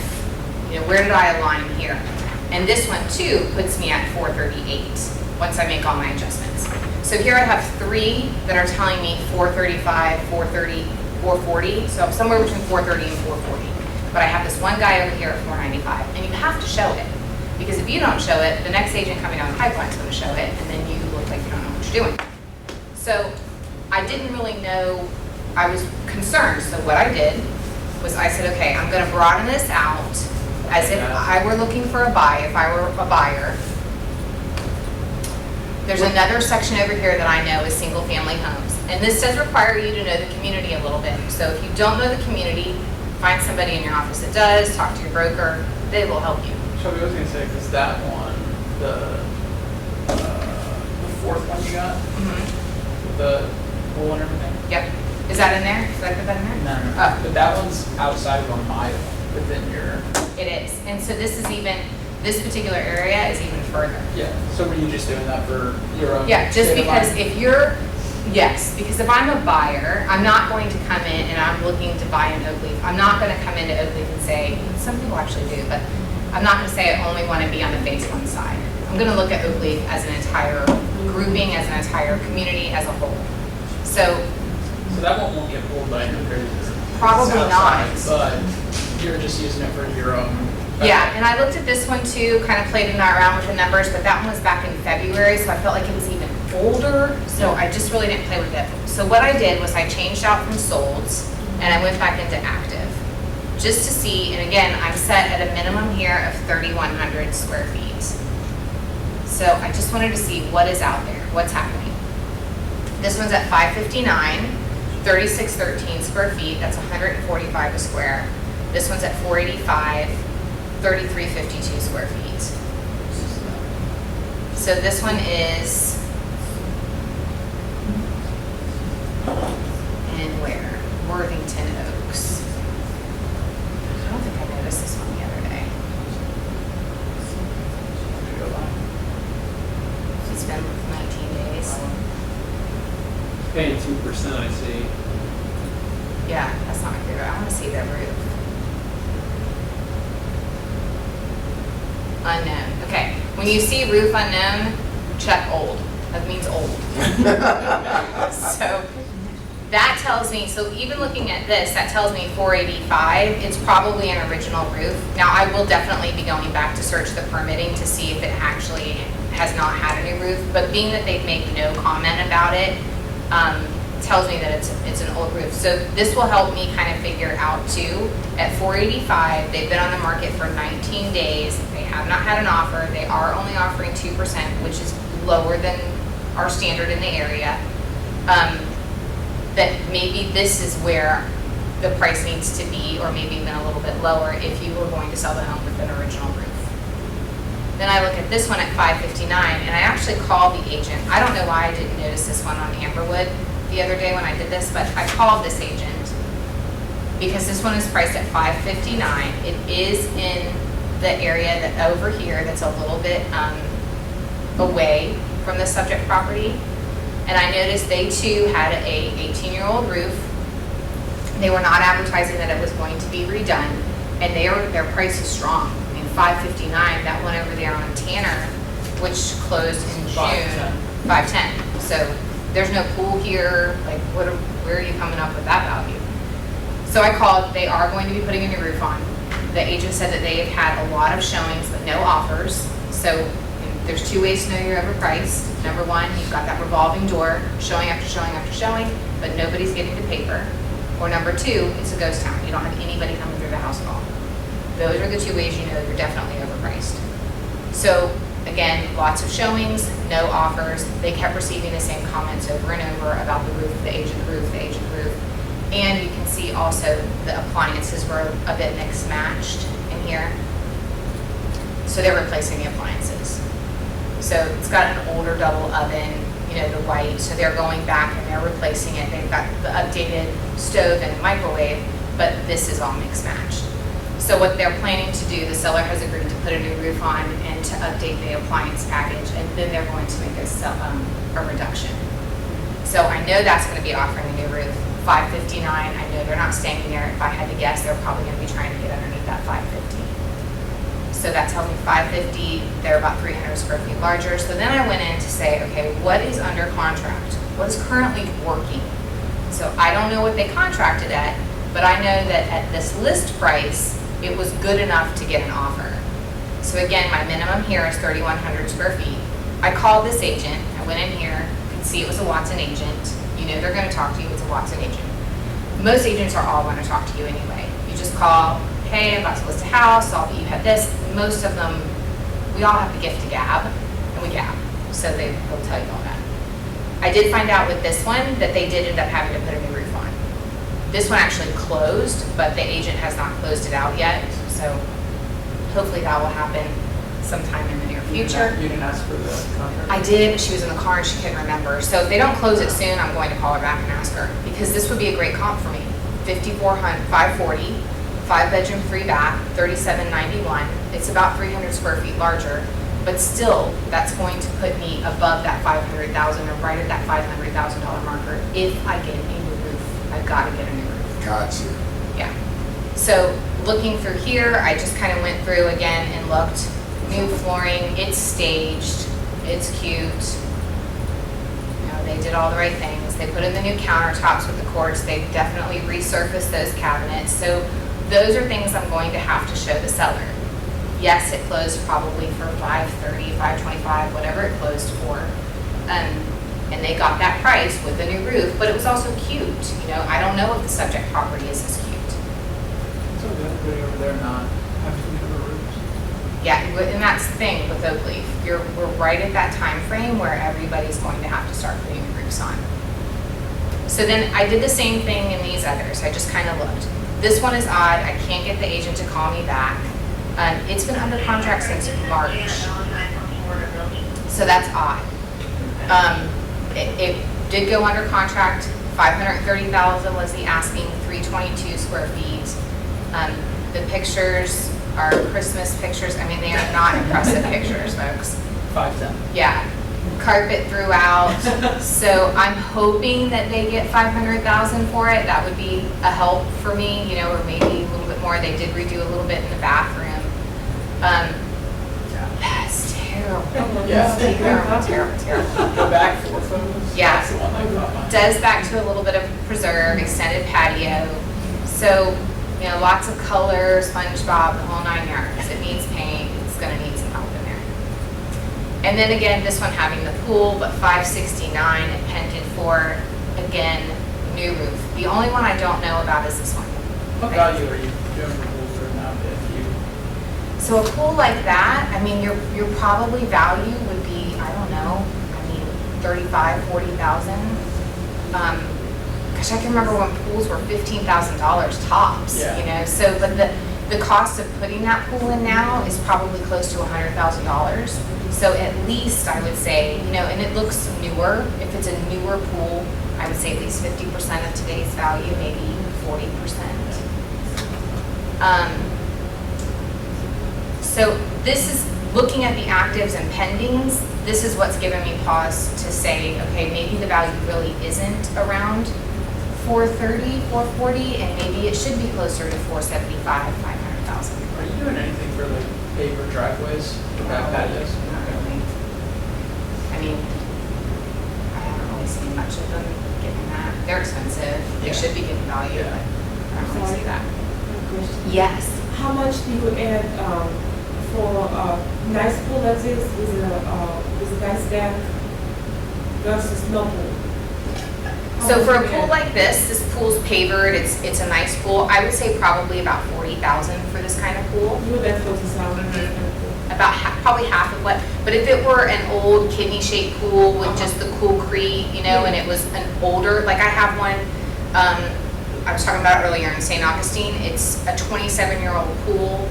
S2: where did I align here? And this one too puts me at 438 once I make all my adjustments. So here I have three that are telling me 435, 430, 440. So somewhere between 430 and 440. But I have this one guy over here at 495, and you have to show it. Because if you don't show it, the next agent coming down the pipeline is going to show it, and then you look like you don't know what you're doing. So I didn't really know, I was concerned. So what I did was I said, okay, I'm going to broaden this out as if I were looking for a buy, if I were a buyer. There's another section over here that I know is single family homes. And this does require you to know the community a little bit. So if you don't know the community, find somebody in your office that does, talk to your broker, they will help you.
S4: Shelby, I was gonna say, because that one, the fourth one you got, with the pool and everything.
S2: Yep. Is that in there? Did I put that in there?
S4: No, no, no.
S2: Oh.
S4: But that one's outside of a mile within your,
S2: It is. And so this particular area is even further.
S4: yeah. So were you just doing that for your own?
S2: Yeah, just
S4: state of
S2: because
S4: mind?
S2: because if I'm a buyer, I'm not going to come in and I'm looking to buy an oak leaf. I'm not going to come into oak leaf and say, some people actually do, but I'm not going to say I only want to be on the phase 1 side. I'm going to look at oak leaf as an entire grouping, as an entire community, as a whole. So
S4: So that one won't get pulled by any appraisers.
S2: Probably not.
S4: But you're just using it for your own.
S2: yeah, and I looked at this one too, kind of played around with the numbers, but that one was back in February, so I felt like it was even older, so I just really didn't play with it. So what I did was I changed out from solds and I went back into active, just to see, and again, I'm set at a minimum here of 3,100 square feet. So I just wanted to see what is out there, what's happening. This one's at 559, 3613 square feet, that's 145 a square. This one's at 485, 3352 square feet. So this one is in where? Worthington Oaks. I don't think I noticed this one the other day. It's been 19 days.
S1: Paying 2%, I see.
S2: Yeah, that's not good. I want to see the roof. Unknown. Okay. When you see roof unknown, check old. That means old. So that tells me, so even looking at this, that tells me 485, it's probably an original roof. Now I will definitely be going back to search the permitting to see if it actually has not had a new roof, but being that they've made no comment about it, tells me that it's an old roof. So this will help me kind of figure out too, at 485, they've been on the market for 19 days, they have not had an offer, they are only offering 2%, which is lower than our standard in the area. That maybe this is where the price needs to be, or maybe even a little bit lower if you were going to sell the home with an original roof. Then I look at this one at 559, and I actually called the agent. I don't know why I didn't notice this one on Amberwood. the other day when I did this, but I called this agent because this one is priced at $559. It is in the area that over here that's a little bit away from the subject property. And I noticed they too had a 18-year-old roof. They were not advertising that it was going to be redone, and their price is strong. I mean, $559. That one over there on Tanner, which closed in June, $510. So there's no pool here. Like, where are you coming up with that value? So I called. They are going to be putting a new roof on. The agent said that they have had a lot of showings but no offers. So there's two ways to know you're overpriced. Number one, you've got that revolving door, showing after showing after showing, but nobody's getting the paper. Or number two, it's a ghost town. You don't have anybody coming through the house at all. Those are the two ways you know you're definitely overpriced. So again, lots of showings, no offers. They kept receiving the same comments over and over about the roof, the age of the roof, the age of the roof. And you can see also the appliances were a bit mixed matched in here. So they're replacing the appliances. So it's got an older double oven, you know, the white, so they're going back and they're replacing it. They've got the updated stove and microwave, but this is all mixed matched. So what they're planning to do, the seller has agreed to put a new roof on and to update the appliance package, and then they're going to make a reduction. So I know that's going to be offering a new roof, $559. I know they're not staying there. If I had to guess, they're probably going to be trying to get underneath that $550. So that tells me $550, they're about 300 square feet larger. So then I went in to say, okay, what is under contract? What is currently working? So I don't know what they contracted at, but I know that at this list price, it was good enough to get an offer. So again, my minimum here is 3,100 square feet. I called this agent, I went in here, could see it was a Watson agent. You know they're gonna talk to you, it's a Watson agent. Most agents are all gonna talk to you anyway. You just call, hey, I'm about to list a house, saw that you have this. Most of them, we all have the gift to gab, and we gab. So they'll tell you all that. I did find out with this one that they did end up having to put a new roof on. This one actually closed, but the agent has not closed it out yet. So hopefully that will happen sometime in the near future.
S4: You didn't ask for the contract?
S2: I did, but she was in the car and she couldn't remember. So if they don't close it soon, I'm going to call her back and ask her, because this would be a great comp for me. 540, 5-bedroom, 3-bath, $3,791. It's about 300 square feet larger, but still, that's going to put me above that $500,000 or right at that $500,000 marker. If I get a new roof, I've got to get a new roof.
S7: Gotcha.
S2: Yeah. So looking through here, I just kind of went through again and looked. New flooring, it's staged, it's cute. You know, they did all the right things. They put in the new countertops with the quartz. They definitely resurfaced those cabinets. So those are things I'm going to have to show the seller. Yes, it closed probably for $530, $525, whatever it closed for. And they got that price with the new roof, but it was also cute. You know, I don't know if the subject property is as cute.
S4: So the everybody over there not having to do the roofs?
S2: Yeah, and that's the thing with Oak Leaf. We're right at that time frame where everybody's going to have to start putting the roofs on. So then I did the same thing in these others. I just kind of looked. This one is odd. I can't get the agent to call me back. It's been under contract since March. So that's odd. It did go under contract. $530,000 was the asking, 322 square feet. The pictures are Christmas pictures. I mean, they are not impressive pictures, folks.
S4: 510.
S2: Yeah, carpet throughout. So I'm hoping that they get $500,000 for it. That would be a help for me, you know, or maybe a little bit more. They did redo a little bit in the bathroom. That's terrible.
S4: Yeah.
S2: Terrible.
S4: The back 4 photos?
S2: Yeah.
S4: That's the one I caught mine.
S2: Does back to a little bit of preserve, extended patio. So, you know, lots of color, SpongeBob, the whole 9 yards. It needs paint. It's going to need some help in there. And then again, this one having the pool, but $569 and painted for, again, new roof. The only one I don't know about is this one.
S4: What value are you doing for pools right now if you?
S2: So a pool like that, I mean, your probably value would be, I don't know, I mean, 35, 40,000. Gosh, I can remember when pools were $15,000 tops,
S4: Yeah.
S2: you know. So, but the cost of putting that pool in now is probably close to $100,000. So at least I would say, you know, and it looks newer. If it's a newer pool, I would say at least 50% of today's value, maybe even 40%. So this is looking at the actives and pendings. This is what's given me pause to say, okay, maybe the value really isn't around 430, 440, and maybe it should be closer to 475, 500,000.
S4: Are you doing anything for like paver driveways or back patios?
S2: Not really. I mean, I haven't really seen much of them getting that. They're expensive. They
S4: Yeah.
S2: should be getting value,
S4: Yeah.
S2: but I don't really see that.
S5: Question.
S2: Yes.
S5: How much do you add for nice pool like this with a nice deck versus no pool? How
S2: So
S5: much
S2: for
S5: do
S2: a
S5: you
S2: pool
S5: add?
S2: like this pool's pavered, it's a nice pool. I would say probably about 40,000 for this kind of pool.
S5: You would add 40,000.
S2: About probably half of what, but if it were an old kidney-shaped pool with just the concrete, you know, and it was an older, like I have one, I was talking about it earlier in St. Augustine, it's a 27-year-old pool,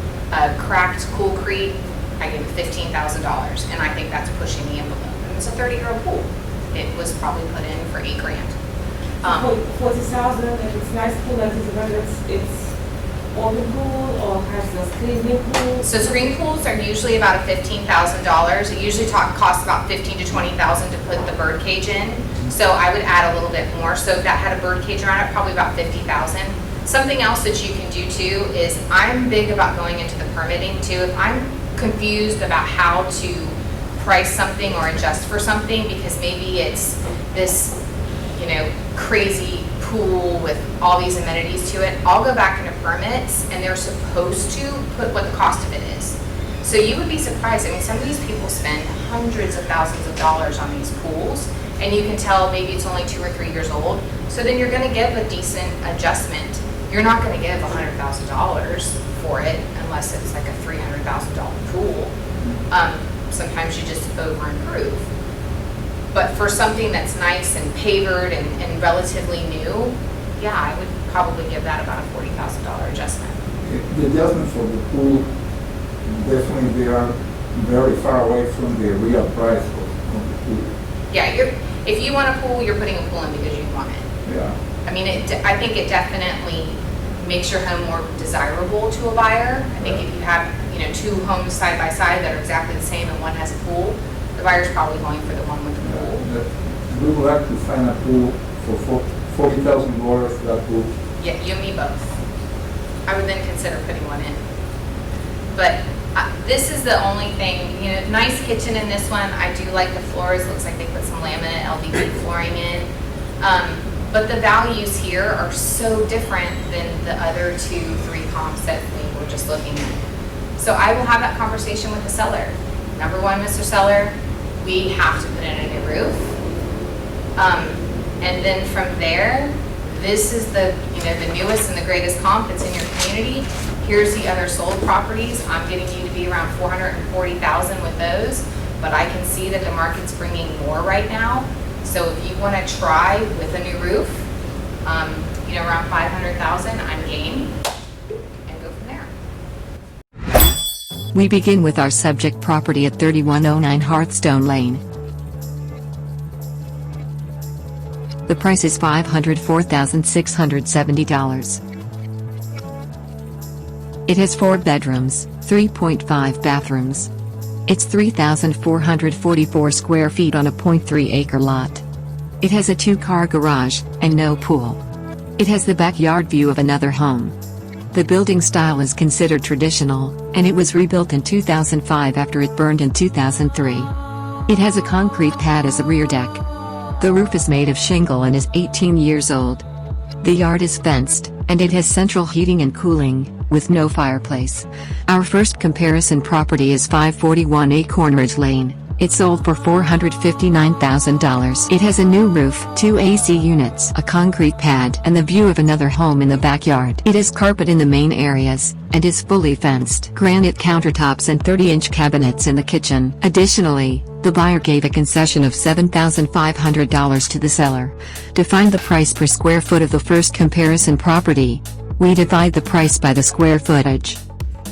S2: cracked concrete, I give it $15,000, and I think that's pushing the envelope. And it's a 30-year-old pool. It was probably put in for $8,000.
S5: 40,000, if it's nice pool like this, whether it's open pool or has a screening pool.
S2: So screen pools are usually about a $15,000. It usually costs about $15,000 to $20,000 to put the bird cage in. So I would add a little bit more. So if that had a bird cage around it, probably about $50,000. Something else that you can do too is I'm big about going into the permitting too. If I'm confused about how to price something or adjust for something because maybe it's this, you know, crazy pool with all these amenities to it, I'll go back into permits and they're supposed to put what the cost of it is. So you would be surprised. I mean, some of these people spend hundreds of thousands of dollars on these pools, and you can tell maybe it's only 2 or 3 years old. So then you're going to give a decent adjustment. You're not going to give $100,000 for it unless it's like a $300,000 pool. Sometimes you just over improve. But for something that's nice and pavered and relatively new, yeah, I would probably give that about a $40,000 adjustment.
S3: The adjustment for the pool, definitely they are very far away from the real price of the pool.
S2: Yeah, if you want a pool, you're putting a pool in because you want it.
S3: Yeah.
S2: I mean, I think it definitely makes your home more desirable to a buyer. I think if you have, you know, 2 homes side by side that are exactly the same and one has a pool, the buyer's probably going for the one with the pool.
S3: We would like to find a pool for $40,000, that pool.
S2: Yeah, you and me both. I would then consider putting one in. But this is the only thing, you know, nice kitchen in this one. I do like the floors. Looks like they put some laminate LVP flooring in. But the values here are so different than the other 2, 3 comps that we were just looking at. So I will have that conversation with the seller. Number one, Mr. Seller, we have to put in a new roof. And then from there, this is the, you know, the newest and the greatest comp that's in your community. Here's the other sold properties. I'm getting you to be around 440,000 with those, but I can see that the market's bringing more right now. So if you want to try with a new roof, you know, around 500,000, I'm game, and go from there.
S8: We begin with our subject property at 3109 Hearthstone Lane. The price is $504,670. It has 4 bedrooms, 3.5 bathrooms. It's 3,444 square feet on a 0.3-acre lot. It has a 2-car garage, and no pool. It has the backyard view of another home. The building style is considered traditional, and it was rebuilt in 2005 after it burned in 2003. It has a concrete pad as a rear deck. The roof is made of shingle and is 18 years old. The yard is fenced, and it has central heating and cooling, with no fireplace. Our first comparison property is 541 Acorn Ridge Lane. It sold for $459,000. It has a new roof, 2 AC units, a concrete pad, and the view of another home in the backyard. It has carpet in the main areas, and is fully fenced. Granite countertops and 30-inch cabinets in the kitchen. Additionally, the buyer gave a concession of $7,500 to the seller. To find the price per square foot of the first comparison property, we divide the price by the square footage.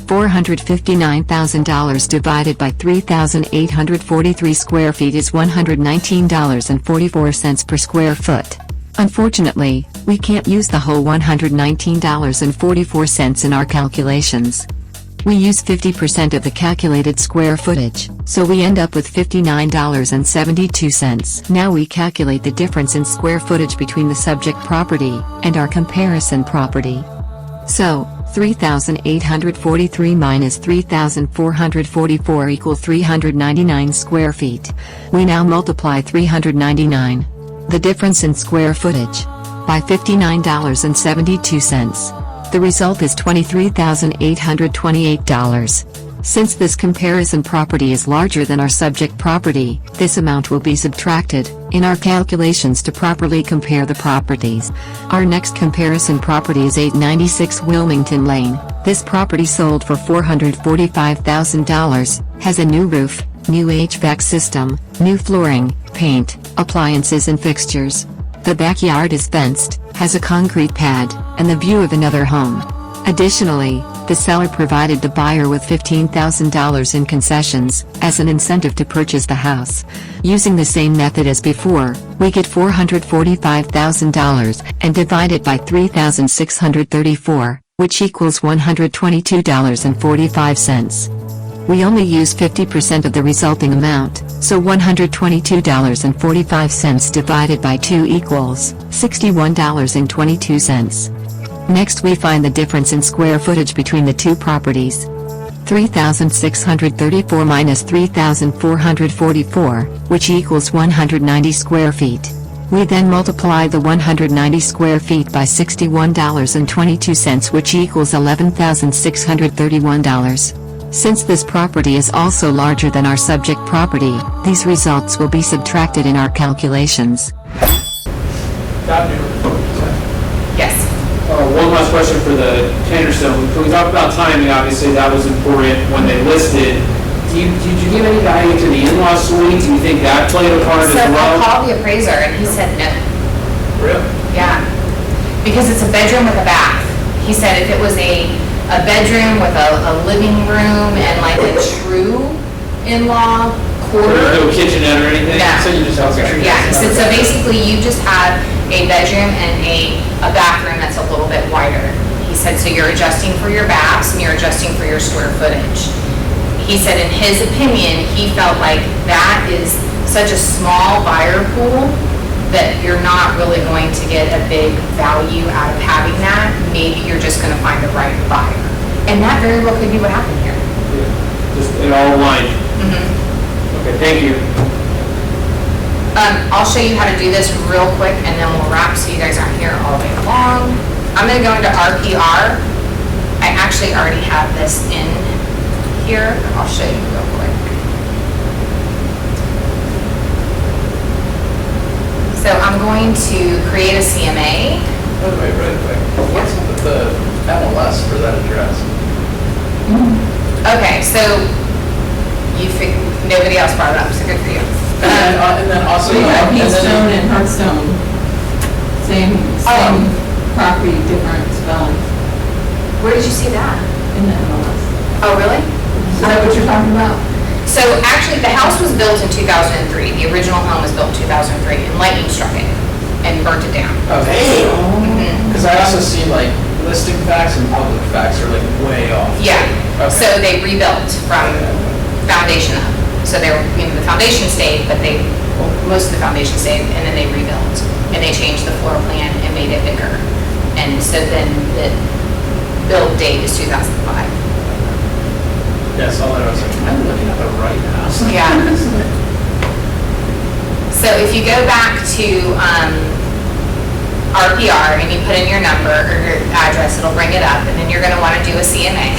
S8: $459,000 divided by 3,843 square feet is $119.44 per square foot. Unfortunately, we can't use the whole $119.44 in our calculations. We use 50% of the calculated square footage, so we end up with $59.72. Now we calculate the difference in square footage between the subject property and our comparison property. So, 3,843 minus 3,444 equals 399 square feet. We now multiply 399, the difference in square footage, by $59.72. The result is $23,828. Since this comparison property is larger than our subject property, this amount will be subtracted in our calculations to properly compare the properties. Our next comparison property is 896 Wilmington Lane. This property sold for $445,000, has a new roof, new HVAC system, new flooring, paint, appliances and fixtures. The backyard is fenced, has a concrete pad, and the view of another home. Additionally, the seller provided the buyer with $15,000 in concessions, as an incentive to purchase the house. Using the same method as before, we get $445,000, and divide it by 3,634, which equals $122.45. We only use 50% of the resulting amount, so $122.45 divided by 2 equals $61.22. Next we find the difference in square footage between the two properties. 3,634 minus 3,444, which equals 190 square feet. We then multiply the 190 square feet by $61.22, which equals $11,631. Since this property is also larger than our subject property, these results will be subtracted in our calculations.
S2: Yes.
S1: One last question for the Tannerstone. When we talked about timing, obviously that was important when they listed. Did you give any value to the in-law suite? Do you think that played a part as
S2: So I
S1: well?
S2: called the appraiser and he said no.
S1: Really?
S2: Yeah. Because it's a bedroom with a bath. He said if it was a bedroom with a living room and like a true in-law quarter.
S1: No kitchenette or anything?
S2: No.
S1: So you just have to treat it
S2: Yeah, he
S1: as
S2: said, so
S1: another
S2: basically you just have a bedroom and a bathroom that's a little bit wider. He said, so you're adjusting for your baths and you're adjusting for your square footage. He said in his opinion, he felt like that is such a small buyer pool that you're not really going to get a big value out of having that. Maybe you're just gonna find the right buyer. And that very well could be what happened here.
S1: Yeah. Just it all aligned. Okay, thank you.
S2: I'll show you how to do this real quick and then we'll wrap so you guys aren't here all day long. I'm gonna go into RPR. I actually already have this in here. I'll show you real quick. So I'm going to create a CMA.
S4: Wait, what's up with the MLS for that address?
S2: Okay, so nobody else brought it up, so good for you.
S4: And then also,
S9: We have Keystone and Hearthstone, same property, different spelling
S2: Where did you see that?
S9: in the MLS.
S2: Oh, really?
S9: Is that what you're talking about?
S2: So actually, the house was built in 2003. The original home was built in 2003, and lightning struck it and burnt it down.
S4: okay.
S2: Mhm.
S4: Because I also see like listing facts and public facts are like way off.
S2: Yeah,
S4: Okay.
S2: so they rebuilt from foundation up. So they were, the foundation stayed, but most of the foundation stayed, and then they rebuilt. And they changed the floor plan and made it bigger. And so then the build date is 2005.
S4: Yeah, I saw that. I was like, I'm looking at the right house.
S2: Yeah. So if you go back to RPR and you put in your number or your address, it'll bring it up, and then you're gonna wanna do a CMA.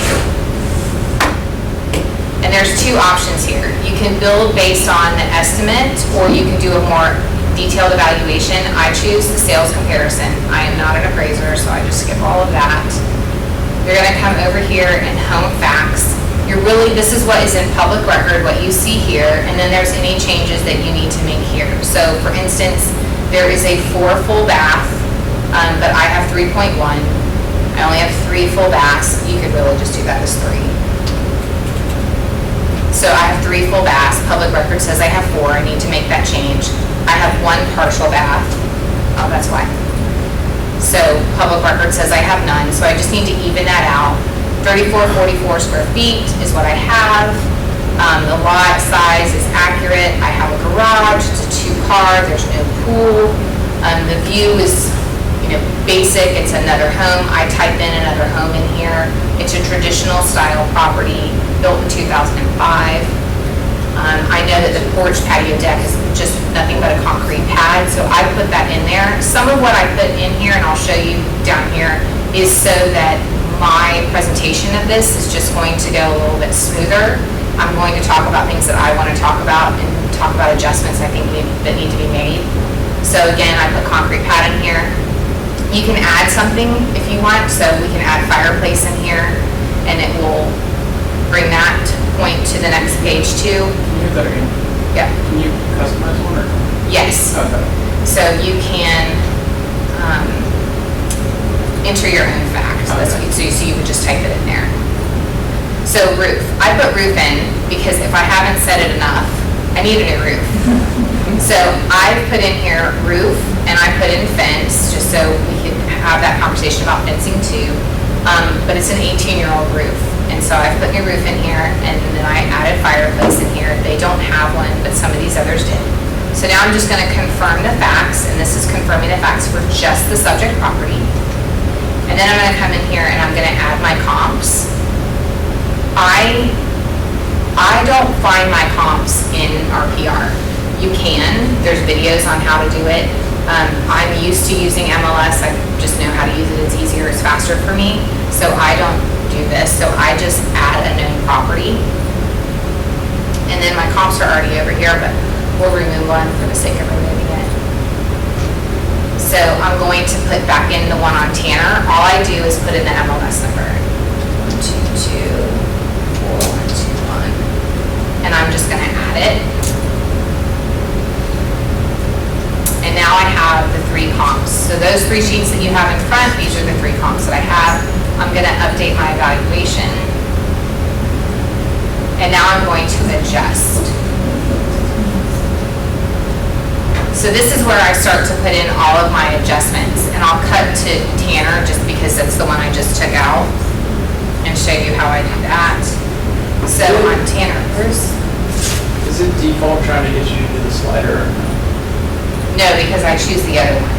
S2: And there's two options here. You can build based on the estimate, or you can do a more detailed evaluation. I choose the sales comparison. I am not an appraiser, so I just skip all of that. You're gonna come over here in home facts. This is what is in public record, what you see here, and then there's any changes that you need to make here. So for instance, there is a 4 full bath, but I have 3.1. I only have 3 full baths. You could really just do that as 3. So I have 3 full baths. Public record says I have 4. I need to make that change. I have 1 partial bath. Oh, that's why. So public record says I have none, so I just need to even that out. 3444 square feet is what I have. The lot size is accurate. I have a garage, it's a 2-car, there's no pool. The view is, basic, it's another home. I type in another home in here. It's a traditional style property built in 2005. I know that the porch patio deck is just nothing but a concrete pad, so I put that in there. Some of what I put in here, and I'll show you down here, is so that my presentation of this is just going to go a little bit smoother. I'm going to talk about things that I want to talk about and talk about adjustments I think that need to be made. So again, I put concrete pad in here. You can add something if you want, so we can add fireplace in here, and it will bring that point to the next page too.
S4: Can you do that again?
S2: Yeah.
S4: Can you customize one or?
S2: Yes.
S4: Okay.
S2: So you can enter your own facts.
S4: Okay.
S2: So you would just type it in there. So roof. I put roof in because if I haven't said it enough, I need a new roof. So I put in here roof, and I put in fence, just so we can have that conversation about fencing too. But it's an 18-year-old roof. And so I put new roof in here, and then I added fireplace in here. They don't have one, but some of these others did. So now I'm just going to confirm the facts, and this is confirming the facts for just the subject property. And then I'm going to come in here and I'm going to add my comps. I don't find my comps in RPR. You can. There's videos on how to do it. I'm used to using MLS. I just know how to use it. It's easier. It's faster for me. So I don't do this. So I just add a known property. And then my comps are already over here, but we'll remove one for the sake of removing it. So I'm going to put back in the one on Tanner. All I do is put in the MLS number. 1224121. And I'm just going to add it. And now I have the 3 comps. So those 3 sheets that you have in front, these are the 3 comps that I have. I'm going to update my evaluation. And now I'm going to adjust. So this is where I start to put in all of my adjustments. And I'll cut to Tanner just because that's the one I just took out and show you how I do that. So on Tanner first.
S4: Is it default trying to get you to do the slider or no?
S2: No, because I choose the other one.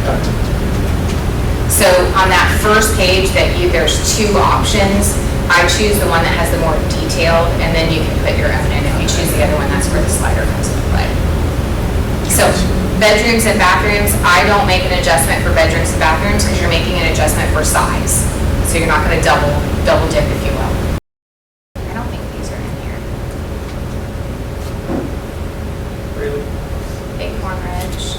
S2: So on that first page there's 2 options. I choose the one that has the more detailed, and then you can put your own in. If you choose the other one, that's where the slider comes into play. So bedrooms and bathrooms, I don't make an adjustment for bedrooms and bathrooms because you're making an adjustment for size. So you're not going to double dip, if you will. I don't think these are in here.
S4: Really?
S2: Acorn Ridge.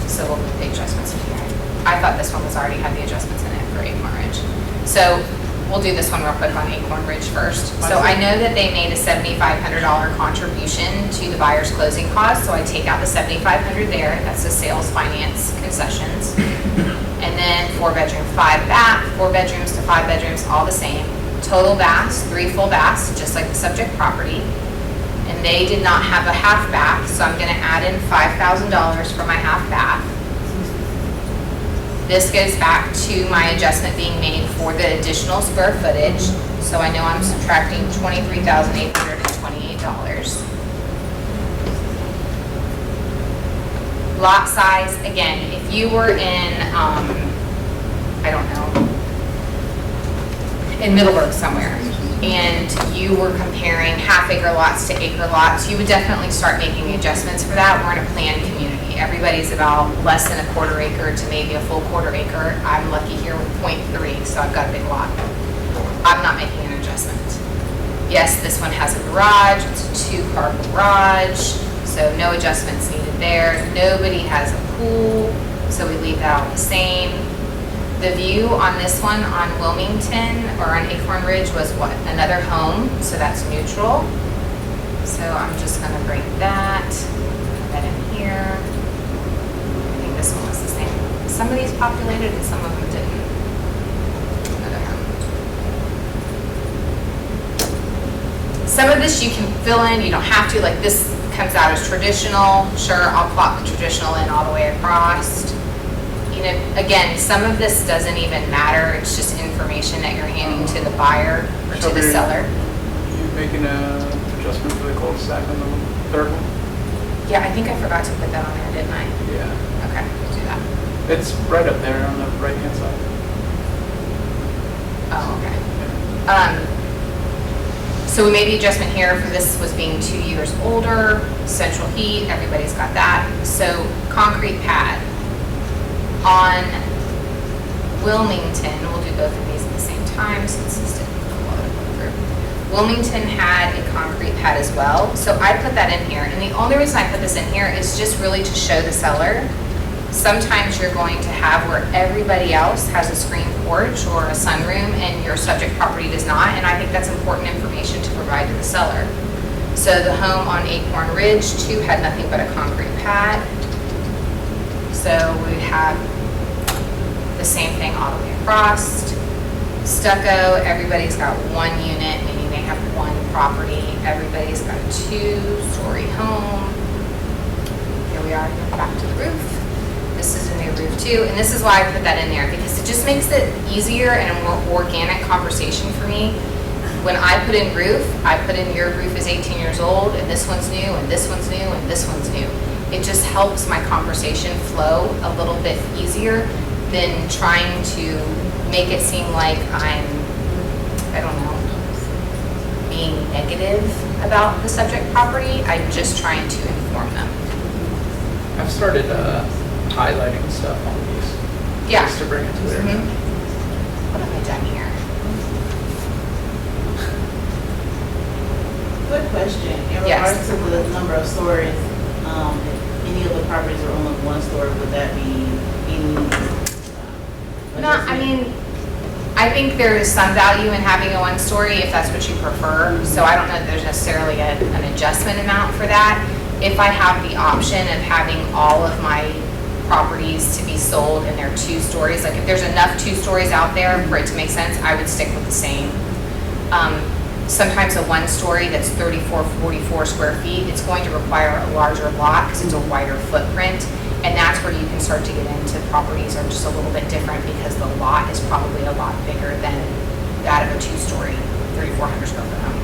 S2: So we'll put the adjustments in here. I thought this one already had the adjustments in it for Acorn Ridge. So we'll do this one real quick on Acorn Ridge first. So I know that they made a $7,500 contribution to the buyer's closing costs. So I take out the $7,500 there. That's the sales finance concessions. And then 4 bedroom, 5 bath, 4 bedrooms to 5 bedrooms, all the same. Total baths, 3 full baths, just like the subject property. And they did not have a half bath, so I'm going to add in $5,000 for my half bath. This goes back to my adjustment being made for the additional square footage. So I know I'm subtracting $23,828. Lot size, again, if you were in, I don't know, in Middleburg somewhere, and you were comparing half-acre lots to acre lots, you would definitely start making adjustments for that. We're in a planned community. Everybody's about less than a quarter acre to maybe a full quarter acre. I'm lucky here with 0.3, so I've got a big lot. I'm not making an adjustment. Yes, this one has a garage. It's a 2-car garage, so no adjustments needed there. Nobody has a pool, so we leave that all the same. The view on this one on Wilmington or on Acorn Ridge was what? Another home, so that's neutral. So I'm just going to break that, put that in here. I think this one was the same. Some of these populated and some of them didn't. Another home. Some of this you can fill in, you don't have to, like this comes out as traditional, sure, I'll plot the traditional in all the way across. You know, again, some of this doesn't even matter, it's just information that you're handing to the buyer or to the seller.
S4: You making a adjustment for the cul-de-sac on the third one?
S2: Yeah, I think I forgot to put that on there, didn't I?
S4: Yeah.
S2: Okay, let's do that.
S4: It's right up there on the right-hand side.
S2: Oh, okay. So we made the adjustment here for this was being 2 years older, central heat, everybody's got that. So concrete pad. On Wilmington, we'll do both of these at the same time, so it's consistent with what I'm going through. Wilmington had a concrete pad as well, so I put that in here. And the only reason I put this in here is just really to show the seller. Sometimes you're going to have where everybody else has a screen porch or a sunroom and your subject property does not, and I think that's important information to provide to the seller. So the home on Acorn Ridge 2 had nothing but a concrete pad. So we have the same thing all the way across. Stucco, everybody's got one unit, meaning they have one property. Everybody's got a 2-story home. Here we are, back to the roof. This is a new roof too, and this is why I put that in there, because it just makes it easier and a more organic conversation for me. When I put in roof, I put in your roof is 18 years old, and this one's new, and this one's new, and this one's new. It just helps my conversation flow a little bit easier than trying to make it seem like I'm, I don't know, being negative about the subject property. I'm just trying to inform them.
S4: I've started highlighting stuff on these.
S2: Yeah.
S4: Just to bring it to their attention.
S2: What have I done here?
S6: Good question. In
S2: Yes.
S6: regards to the number of stories, if any of the properties are only one story, would that be any?
S2: No, I mean, I think there is some value in having a 1-story if that's what you prefer. So I don't know that there's necessarily an adjustment amount for that. If I have the option of having all of my properties to be sold and they're 2 stories, like if there's enough 2 stories out there for it to make sense, I would stick with the same. Sometimes a 1-story that's 34, 44 square feet, it's going to require a larger lot because it's a wider footprint. And that's where you can start to get into properties are just a little bit different because the lot is probably a lot bigger than that of a 2-story, 3,400 square foot home.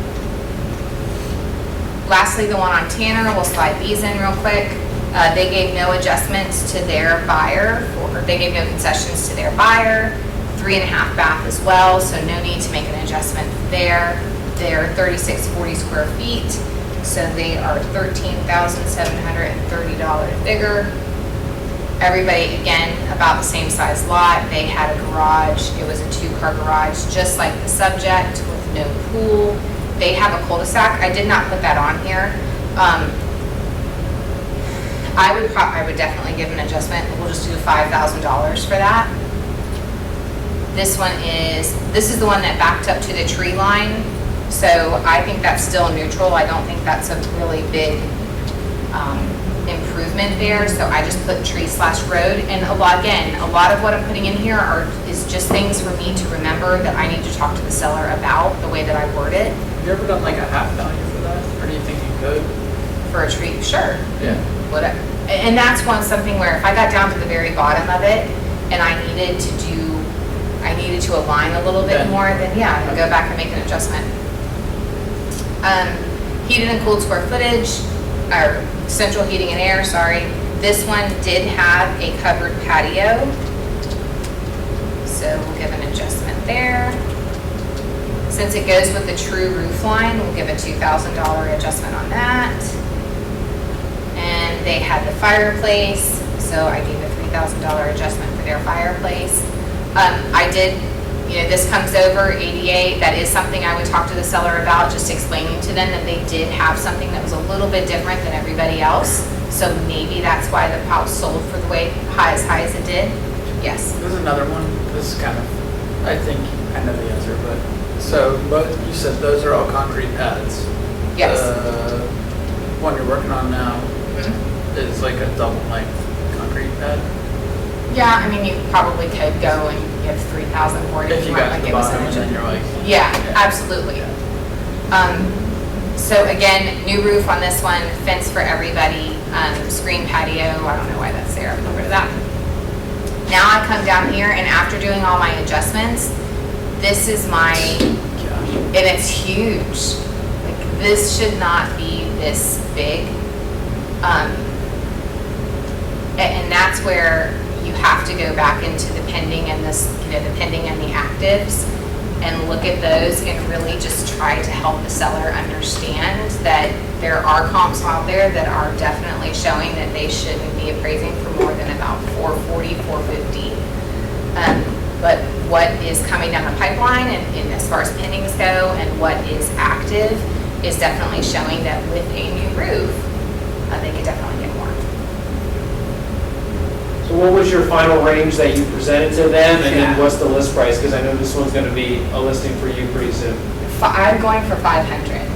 S2: Lastly, the one on Tanner, we'll slide these in real quick. They gave no adjustments to their buyer, or they gave no concessions to their buyer. 3.5 bath as well, so no need to make an adjustment there. They're 3640 square feet, so they are $13,730 bigger. Everybody, again, about the same size lot. They had a garage. It was a 2-car garage, just like the subject, with no pool. They have a cul-de-sac. I did not put that on here. I would definitely give an adjustment. We'll just do $5,000 for that. This is the one that backed up to the tree line. So I think that's still neutral. I don't think that's a really big improvement there. So I just put tree/road. And a lot of what I'm putting in here is just things for me to remember that I need to talk to the seller about the way that I word it.
S4: Have you ever done like a half value for that? Or do you think you could?
S2: For a tree, sure.
S4: Yeah.
S2: Whatever. And that's something where if I got down to the very bottom of it and I needed to align a little bit more, then yeah, I'd go back and make an adjustment. Heated and cooled square footage, or central heating and air, sorry. This one did have a covered patio. So we'll give an adjustment there. Since it goes with the true roof line, we'll give a $2,000 adjustment on that. And they had the fireplace, so I gave a $3,000 adjustment for their fireplace. This comes over ADA. That is something I would talk to the seller about, just explaining to them that they did have something that was a little bit different than everybody else. So maybe that's why the house sold for the way as high as it did. Yes.
S4: There's another one. This is kind of, I think I know the answer, but you said those are all concrete pads.
S2: Yes.
S4: The one you're working on now is like a double length concrete pad.
S2: Yeah, I mean, you probably could go and give $3,000 for it
S4: If you got to the
S2: give us
S4: bottom
S2: an
S4: and then
S2: adjustment.
S4: you're like.
S2: Yeah, absolutely. So again, new roof on this one, fence for everybody, screen patio, I don't know why that's there, I'll get rid of that. Now I come down here and after doing all my adjustments, this is my, and it's huge. Like this should not be this big. And that's where you have to go back into the pending and this, the pending and the actives and look at those and really just try to help the seller understand that there are comps out there that are definitely showing that they shouldn't be appraising for more than about 440, 450. But what is coming down the pipeline and as far as pendings go and what is active is definitely showing that with a new roof, they could definitely get more.
S1: So what was your final range that you presented to them, and then what's the list price? Because I know this one's going to be a listing for you pretty soon.
S2: I'm going for 500.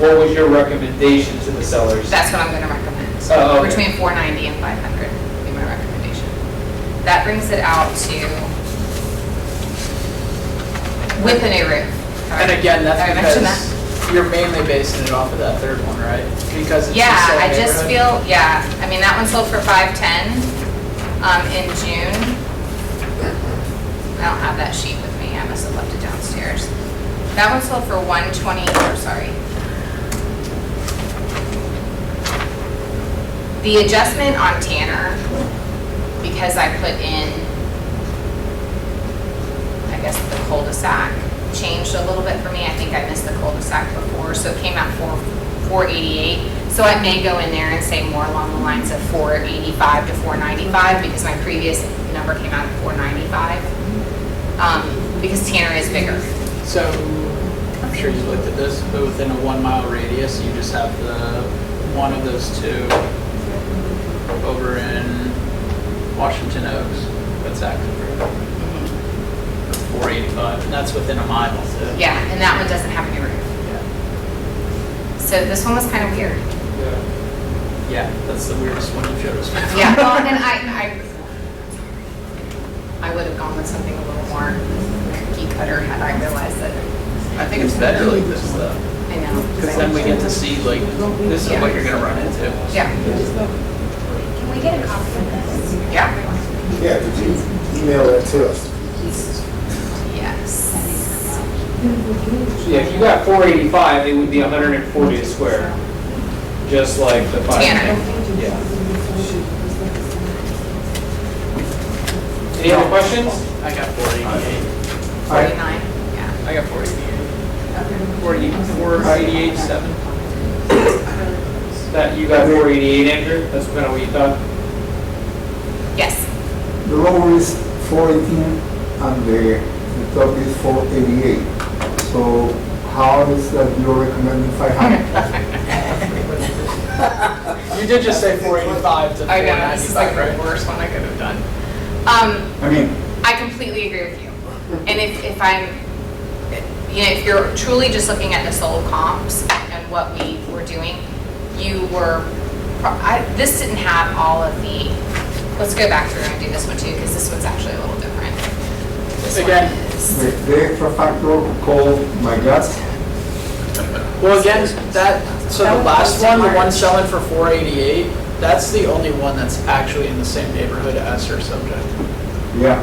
S1: What was your recommendation to the sellers?
S2: That's what I'm going to recommend. So
S1: okay.
S2: Between 490 and 500 would be my recommendation. That brings it out to with a new roof.
S4: And again, that's
S2: Did I mention that?
S4: because you're mainly basing it off of that third one, right? Because it's
S2: Yeah,
S4: the same
S2: I just
S4: neighborhood?
S2: feel, I mean, that one sold for 510 in June. I don't have that sheet with me, I must have left it downstairs. That one sold for 120, sorry. The adjustment on Tanner, because I put in, I guess the cul-de-sac, changed a little bit for me. I think I missed the cul-de-sac before, so it came out 488. So I may go in there and say more along the lines of 485 to 495 because my previous number came out at 495. Because Tanner is bigger.
S4: So, I'm sure you looked at this, but within a 1 mile radius, you just have the one of those two over in Washington Oaks. What's active for 485, and that's within a mile. So.
S2: Yeah, and that one doesn't have any roof.
S4: Yeah.
S2: So this one was kind of weird.
S4: Yeah, that's the weirdest one you showed us.
S2: Yeah, well, and I would have gone with something a little more cookie cutter had I realized that.
S4: I think it's better like this though.
S2: I know.
S4: Because then we get to see like, this is what you're gonna run into.
S2: Yeah.
S10: Can we get a copy of this?
S2: Yeah.
S7: Yeah, could you email that to us?
S2: Yes.
S1: So yeah, if you got 485, it would be 140 a square, just like the 5.
S2: Tanner.
S1: Yeah. Any other questions?
S4: I got 488.
S2: 49. Yeah.
S4: I got 488, 7.
S1: That you got 488, Andrew? That's kind of what you thought?
S2: Yes.
S3: The lower is 418 and the top is 488. So how is that you're recommending 500?
S4: You did just say 485 to 495,
S2: I know, this is like
S4: right?
S2: the worst one I could have done.
S3: I mean,
S2: I completely agree with you. And if I'm, if you're truly just looking at the sold comps and what we were doing, you were, this didn't have all of the, let's go back through and do this one too, because this one's actually a little different. This
S4: Again,
S2: one is,
S3: the extra factor called my guts.
S4: well again, so the last one, the one selling for 488, that's the only one that's actually in the same neighborhood as her subject.
S3: Yeah.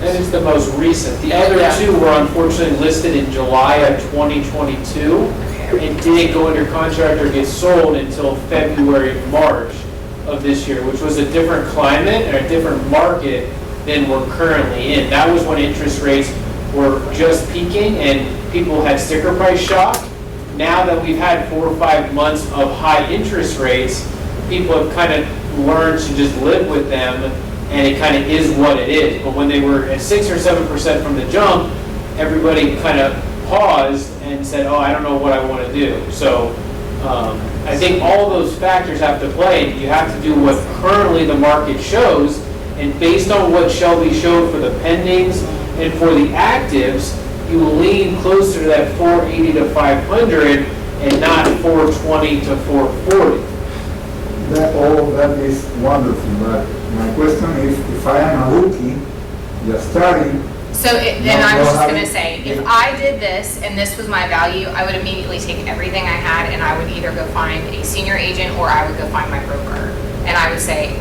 S1: That is the most recent. The other
S4: Yeah.
S1: two were unfortunately listed in July of 2022 and didn't go under contract or get sold until February, March of this year, which was a different climate and a different market than we're currently in. That was when interest rates were just peaking and people had sticker price shock. Now that we've had 4 or 5 months of high interest rates, people have kind of learned to just live with them, and it kind of is what it is. But when they were at 6 or 7% from the jump, everybody kind of paused and said, oh, I don't know what I want to do. So I think all those factors have to play. You have to do what currently the market shows, and based on what Shelby showed for the pendings and for the actives, you will lean closer to that 480 to 500 and not 420 to 440.
S3: That is wonderful, but my question is, if I am a rookie, just starting,
S2: And I was just gonna say, if I did this and this was my value, I would immediately take everything I had and I would either go find a senior agent or I would go find my broker. And I would say,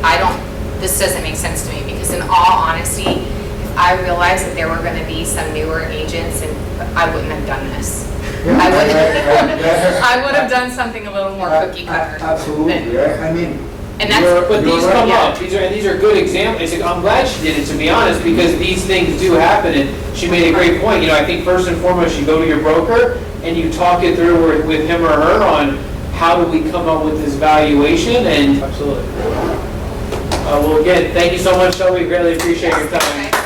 S2: this doesn't make sense to me, because in all honesty, if I realized that there were gonna be some newer agents, and I wouldn't have done this. I would have done something a little more cookie cutter.
S3: Absolutely, I mean.
S2: And that's,
S1: But these come
S2: yeah.
S1: up, these are good examples. I'm glad she did it, to be honest, because these things do happen, and she made a great point. I think first and foremost, you go to your broker and you talk it through with him or her on how do we come up with this valuation, and
S4: Absolutely.
S1: well, again, thank you so much, Shelby, greatly appreciate your time.